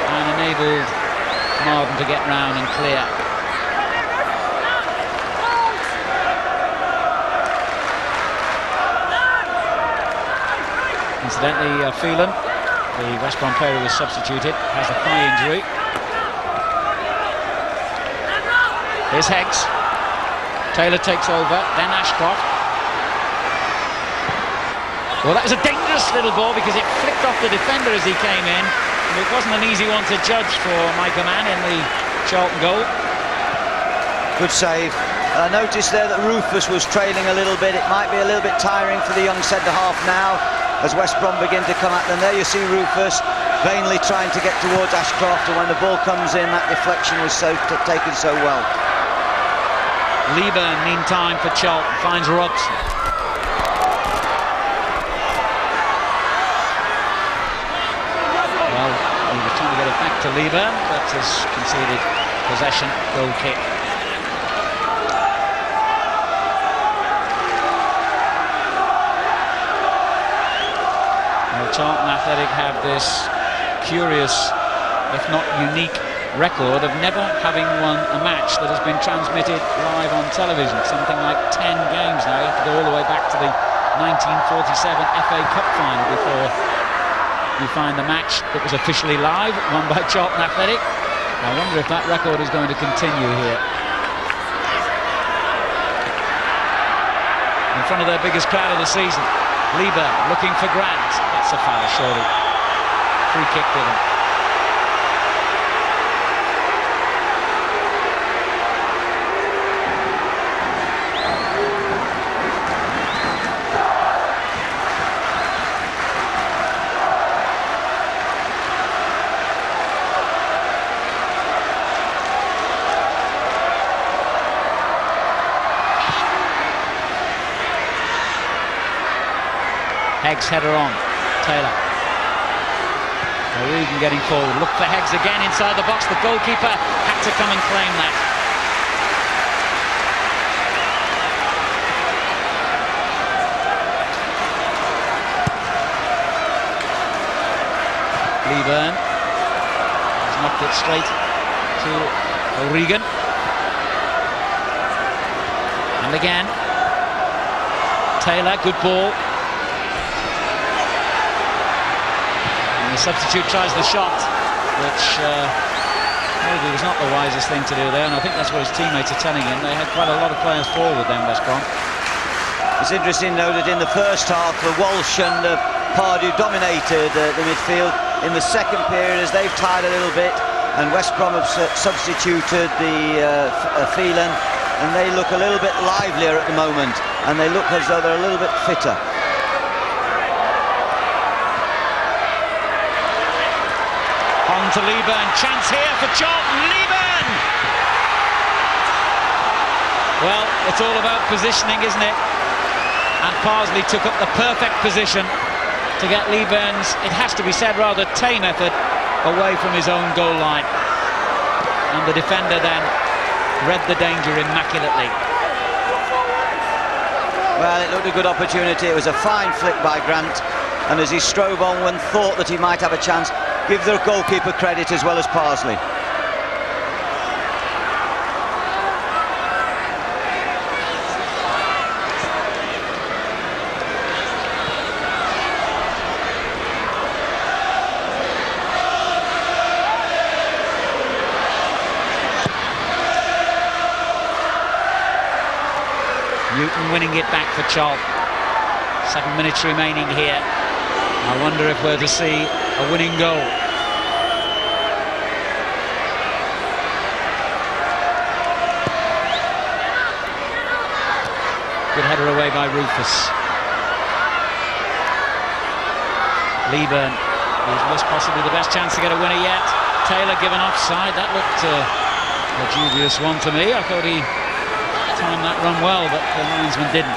and enabled Mardon to get round and clear. Incidentally, Phelan, the West Brom player who was substituted, has a thigh injury. Here's Heggs. Taylor takes over, then Ashcroft. Well, that was a dangerous little ball because it flicked off the defender as he came in. And it wasn't an easy one to judge for Ammann in the Charlton goal. Good save. I noticed there that Rufus was trailing a little bit. It might be a little bit tiring for the young centre-half now as West Brom begin to come at them. There you see Rufus vainly trying to get towards Ashcroft, and when the ball comes in, that deflection was taken so well. Leaburn, meantime, for Charlton, finds Robson. Well, he was trying to get it back to Leaburn, but has conceded possession, goal kick. Well, Charlton Athletic have this curious, if not unique, record of never having won a match that has been transmitted live on television. Something like 10 games now. You have to go all the way back to the 1947 FA Cup final before you find the match that was officially live, won by Charlton Athletic. I wonder if that record is going to continue here. In front of their biggest crowd of the season. Leaburn looking for Grant. That's a foul, surely. Free kick given. Heggs header on. Taylor. O'Regan getting forward. Look for Heggs again inside the box. The goalkeeper had to come and claim that. Leaburn has knocked it straight to O'Regan. And again. Taylor, good ball. The substitute tries the shot, which maybe was not the wisest thing to do there, and I think that's what his teammates are telling him. They had quite a lot of players forward then, West Brom. It's interesting though that in the first half Walsh and Pardew dominated the midfield. In the second period, as they've tied a little bit, and West Brom have substituted the Phelan, and they look a little bit livelier at the moment, and they look as though they're a little bit fitter. To Leaburn, chance here for Charlton. Leaburn! Well, it's all about positioning, isn't it? And Parsley took up the perfect position to get Leaburn's, it has to be said, rather tame effort away from his own goal line. And the defender then read the danger immaculately. Well, it looked a good opportunity. It was a fine flick by Grant, and as he strove onward, thought that he might have a chance. Give the goalkeeper credit as well as Parsley. Newton winning it back for Charlton. 7 minutes remaining here. I wonder if we're to see a winning goal. Good header away by Rufus. Leaburn was possibly the best chance to get a winner yet. Taylor given offside. That looked a dubious one to me. I thought he timed that run well, but the linesman didn't.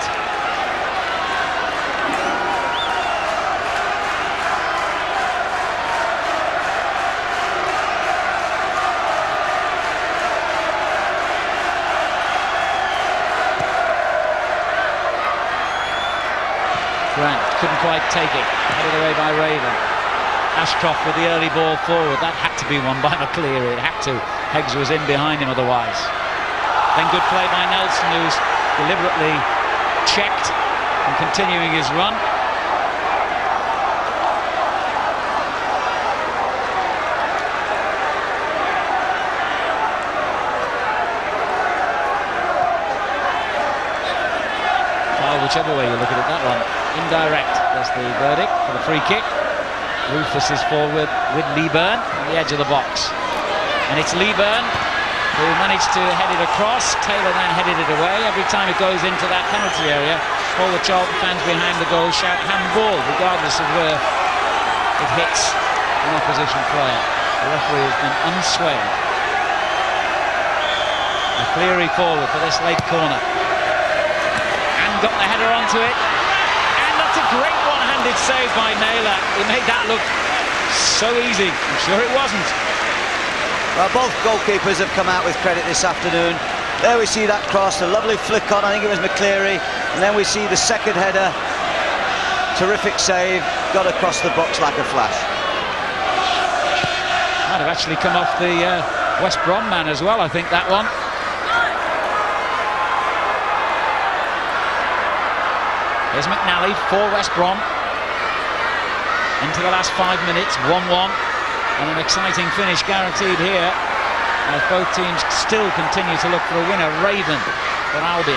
Grant couldn't quite take it. Headed away by Raven. Ashcroft with the early ball forward. That had to be won by McLeary. It had to. Heggs was in behind him otherwise. Then good play by Nelson, who's deliberately checked and continuing his run. Well, whichever way you look at it, that one indirect. That's the verdict for the free kick. Rufus is forward with Leaburn on the edge of the box. And it's Leaburn who managed to head it across. Taylor then headed it away. Every time it goes into that penalty area, all the Charlton fans behind the goal shout handball, regardless of where it hits an opposition player. The referee has been unswayed. McLeary forward for this late corner. And got the header onto it. And that's a great one-handed save by Naylor. He made that look so easy. I'm sure it wasn't. Well, both goalkeepers have come out with credit this afternoon. There we see that cross, a lovely flick on, I think it was McLeary, and then we see the second header. Terrific save, got across the box like a flash. Might have actually come off the West Brom man as well, I think, that one. Here's McNally for West Brom. Into the last 5 minutes, 1-1. And an exciting finish guaranteed here as both teams still continue to look for a winner. Raven for Albion.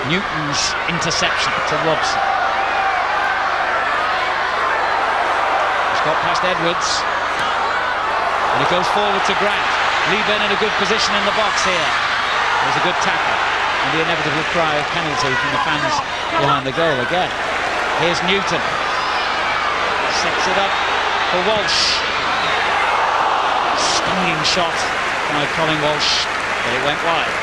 Newton's interception to Robson. He's got past Edwards. And it goes forward to Grant. Leaburn in a good position in the box here. There's a good tackle. And the inevitable cry of penalty from the fans behind the goal again. Here's Newton. Sets it up for Walsh. Stinging shot by Colin Walsh, but it went wide.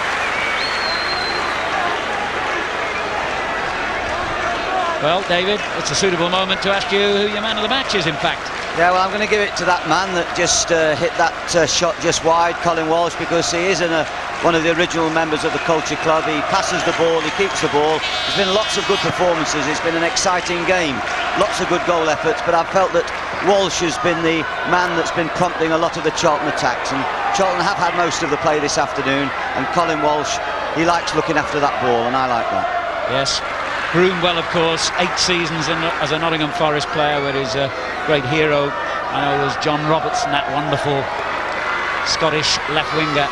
Well, David, it's a suitable moment to ask you who your man of the match is, in fact. Yeah, well, I'm going to give it to that man that just hit that shot just wide, Colin Walsh, because he is one of the original members of the Culture Club. He passes the ball, he keeps the ball. There's been lots of good performances. It's been an exciting game. Lots of good goal efforts, but I've felt that Walsh has been the man that's been prompting a lot of the Charlton attacks. And Charlton have had most of the play this afternoon, and Colin Walsh, he likes looking after that ball, and I like that. Yes. Groomed well, of course, 8 seasons as a Nottingham Forest player, where his great hero, I know, was John Robertson, that wonderful Scottish left winger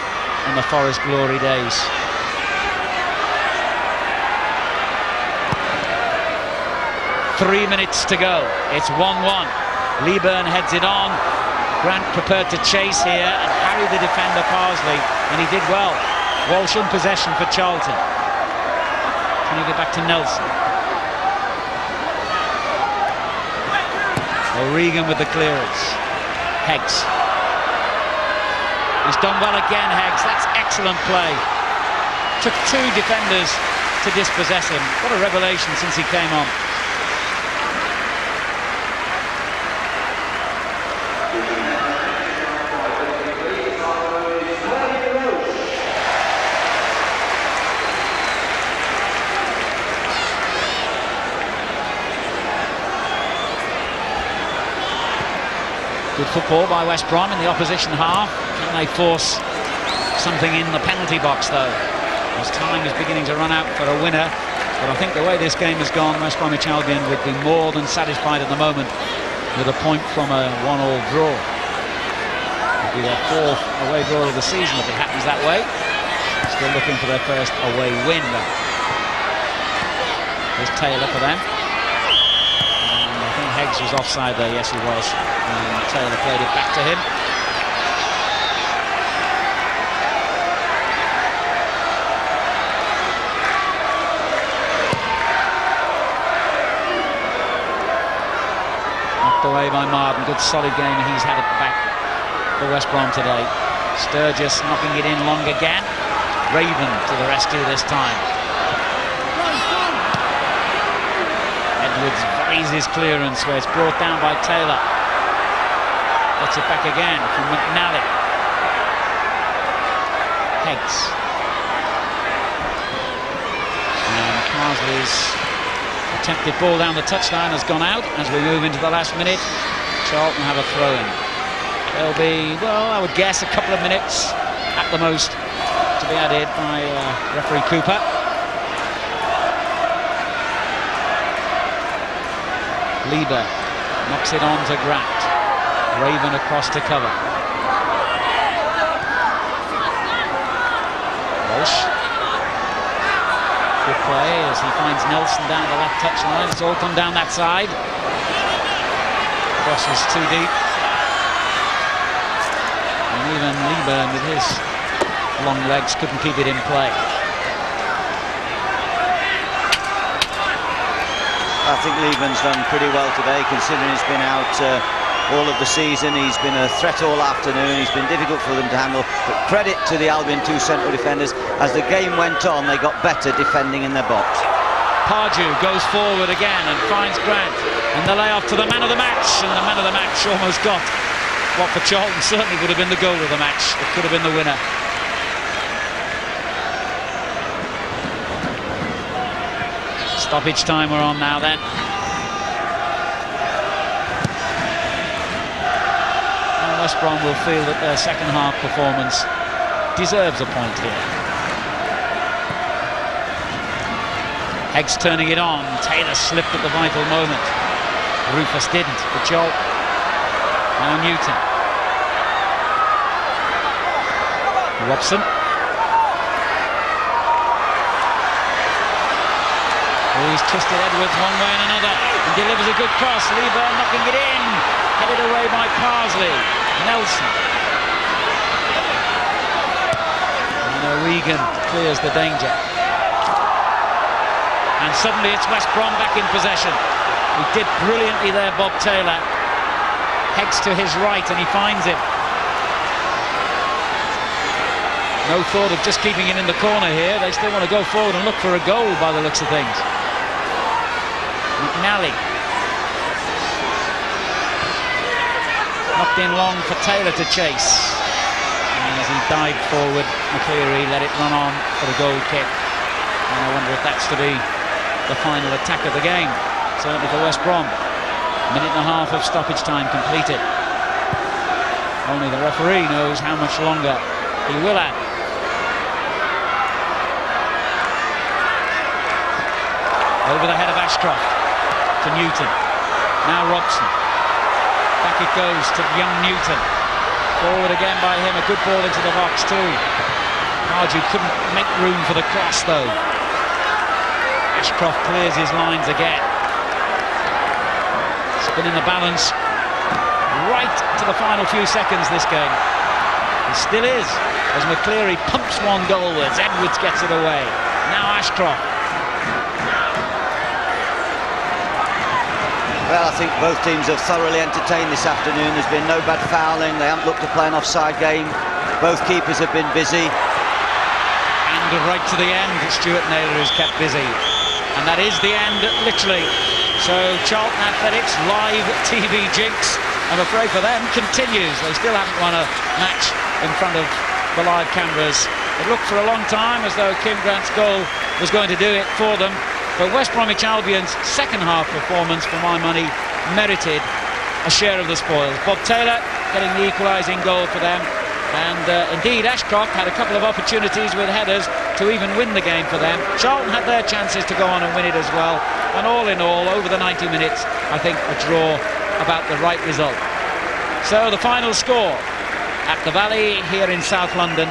in the Forest glory days. Three minutes to go. It's 1-1. Leaburn heads it on. Grant prepared to chase here and harry the defender Parsley, and he did well. Walsh in possession for Charlton. Can he get back to Nelson? O'Regan with the clearance. Heggs. He's done well again, Heggs. That's excellent play. Took 2 defenders to dispossess him. What a revelation since he came on. Good football by West Brom in the opposition half. Can they force something in the penalty box though, as time is beginning to run out for a winner? But I think the way this game has gone, West Bromwich Albion would be more than satisfied at the moment with a point from a 1-1 draw. It'll be their 4th away draw of the season if it happens that way. Still looking for their first away win though. There's Taylor for them. And I think Heggs was offside there, yes he was. And Taylor played it back to him. Knocked away by Mardon. Good solid game he's had at the back for West Brom today. Sturgess knocking it in long again. Raven to the rescue this time. Edwards buries his clearance where it's brought down by Taylor. Gets it back again from McNally. Heggs. And Parsley's attempted ball down the touchline has gone out as we move into the last minute. Charlton have a throw-in. There'll be, well, I would guess a couple of minutes at the most to be added by referee Cooper. Leaburn knocks it on to Grant. Raven across to cover. Walsh. Good play as he finds Nelson down the left touchline. It's all come down that side. Cross was too deep. And even Leaburn with his long legs couldn't keep it in play. I think Leaburn's done pretty well today, considering he's been out all of the season. He's been a threat all afternoon. He's been difficult for them to handle. But credit to the Albion 2 central defenders. As the game went on, they got better defending in their box. Pardew goes forward again and finds Grant. And the layoff to the man of the match. And the man of the match almost got what for Charlton certainly would have been the goal of the match. It could have been the winner. Stoppage time we're on now then. And West Brom will feel that their second half performance deserves a point here. Heggs turning it on. Taylor slipped at the vital moment. Rufus didn't, but Joel. Now Newton. Robson. He's twisted Edwards one way and another and delivers a good cross. Leaburn knocking it in. Headed away by Parsley. Nelson. And O'Regan clears the danger. And suddenly it's West Brom back in possession. He did brilliantly there, Bob Taylor. Heggs to his right and he finds him. No thought of just keeping it in the corner here. They still want to go forward and look for a goal by the looks of things. McNally. Knocked in long for Taylor to chase. And as he dived forward, McLeary let it run on for the goal kick. And I wonder if that's to be the final attack of the game. Certainly for West Brom. Minute and a half of stoppage time completed. Only the referee knows how much longer he will add. Over the head of Ashcroft to Newton. Now Robson. Back it goes to young Newton. Forward again by him. A good ball into the box too. Pardew couldn't make room for the cross though. Ashcroft clears his lines again. It's been in the balance right to the final few seconds this game. It still is as McLeary pumps one goalwards. Edwards gets it away. Now Ashcroft. Well, I think both teams have thoroughly entertained this afternoon. There's been no bad fouling. They haven't looked to play an offside game. Both keepers have been busy. And right to the end, Stuart Naylor is kept busy. And that is the end, literally. So Charlton Athletics live TV jinx, I'm afraid for them, continues. They still haven't won a match in front of the live cameras. It looked for a long time as though Kim Grant's goal was going to do it for them. But West Bromwich Albion's second half performance, for my money, merited a share of the spoils. Bob Taylor getting the equalising goal for them, and indeed Ashcroft had a couple of opportunities with headers to even win the game for them. Charlton had their chances to go on and win it as well, and all in all, over the 90 minutes, I think a draw about the right result. So the final score at the Valley here in South London: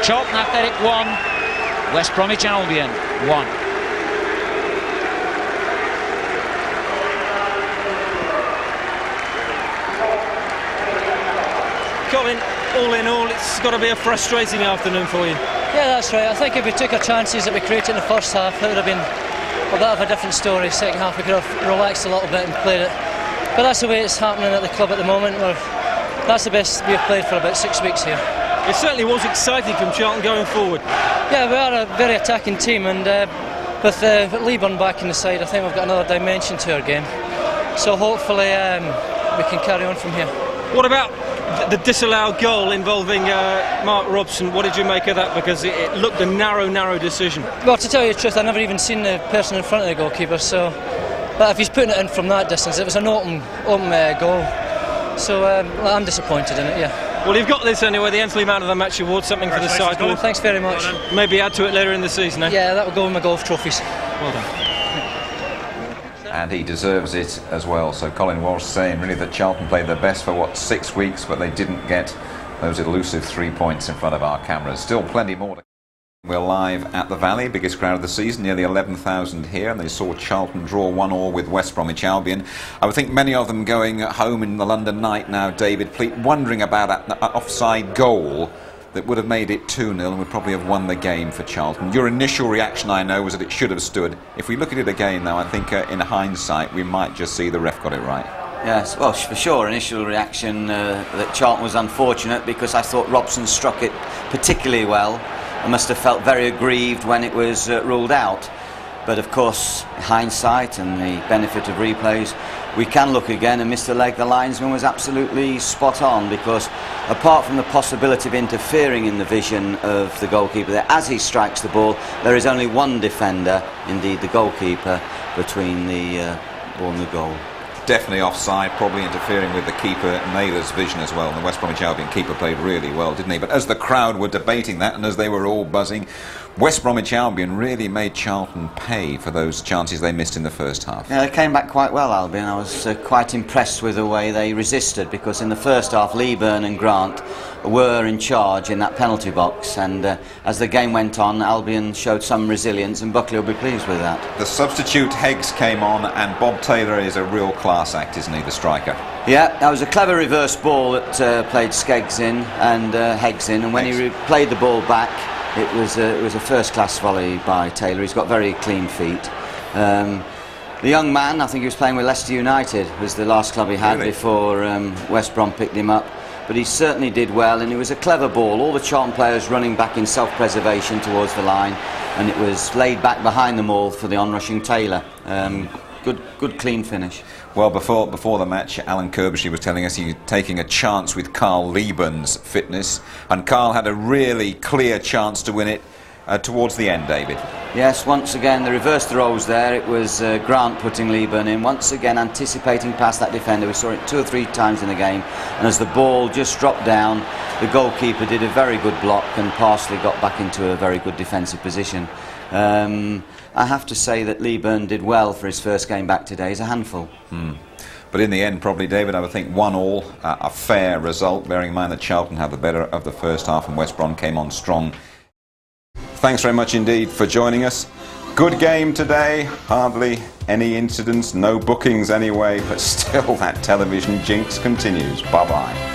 Charlton Athletic 1, West Bromwich Albion 1. Colin, all in all, it's got to be a frustrating afternoon for you. Yeah, that's right. I think if we took our chances that we created in the first half, it would have been a bit of a different story. Second half we could have relaxed a little bit and played it. But that's the way it's happening at the club at the moment. That's the best we've played for about 6 weeks here. It certainly was exciting from Charlton going forward. Yeah, we are a very attacking team, and with Leaburn back in the side, I think we've got another dimension to our game. So hopefully we can carry on from here. What about the disallowed goal involving Mark Robson? What did you make of that? Because it looked a narrow decision. Well, to tell you the truth, I've never even seen the person in front of the goalkeeper, so... But if he's putting it in from that distance, it was an open goal. So I'm disappointed in it, yeah. Well, you've got this anyway, the Ensley Man of the Match Award, something for the side. Thanks very much. Well, maybe add to it later in the season, eh? Yeah, that will go with my golf trophies. Well done. And he deserves it as well. So Colin Walsh saying really that Charlton played their best for 6 weeks, but they didn't get those elusive 3 points in front of our cameras. Still plenty more to... We're live at the Valley, biggest crowd of the season, nearly 11,000 here, and they saw Charlton draw 1-1 with West Bromwich Albion. I would think many of them going home in the London night now, David Pleat, wondering about an offside goal that would have made it 2-0 and would probably have won the game for Charlton. Your initial reaction, I know, was that it should have stood. If we look at it again now, I think in hindsight we might just see the ref got it right. Yes, well, for sure, initial reaction that Charlton was unfortunate, because I thought Robson struck it particularly well. I must have felt very aggrieved when it was ruled out. But of course, hindsight and the benefit of replays, we can look again, and Mr. Legg, the linesman, was absolutely spot on, because apart from the possibility of interfering in the vision of the goalkeeper there, as he strikes the ball, there is only one defender, indeed the goalkeeper, between the ball and the goal. Definitely offside, probably interfering with the keeper, Naylor's vision as well. And the West Bromwich Albion keeper played really well, didn't he? But as the crowd were debating that, and as they were all buzzing, West Bromwich Albion really made Charlton pay for those chances they missed in the first half. Yeah, they came back quite well, Albion. I was quite impressed with the way they resisted, because in the first half, Leaburn and Grant were in charge in that penalty box, and as the game went on, Albion showed some resilience, and Buckley will be pleased with that. The substitute Heggs came on, and Bob Taylor is a real class act, isn't he, the striker? Yeah, that was a clever reverse ball that played Skeggs in and Heggs in, and when he played the ball back, it was a first-class volley by Taylor. He's got very clean feet. The young man, I think he was playing with Leicester United, was the last club he had before West Brom picked him up. But he certainly did well, and it was a clever ball. All the Charlton players running back in self-preservation towards the line, and it was laid back behind them all for the onrushing Taylor. Good clean finish. Well, before the match, Alan Kirbishley was telling us he was taking a chance with Carl Leaburn's fitness, and Carl had a really clear chance to win it towards the end, David. Yes, once again, they reversed the roles there. It was Grant putting Leaburn in, once again anticipating past that defender. We saw it 2 or 3 times in the game, and as the ball just dropped down, the goalkeeper did a very good block, and Parsley got back into a very good defensive position. I have to say that Leaburn did well for his first game back today. He's a handful. But in the end, probably, David, I would think 1-1, a fair result, bearing in mind that Charlton had the better of the first half and West Brom came on strong. Thanks very much indeed for joining us. Good game today, hardly any incidents, no bookings anyway, but still that television jinx continues. Bye-bye.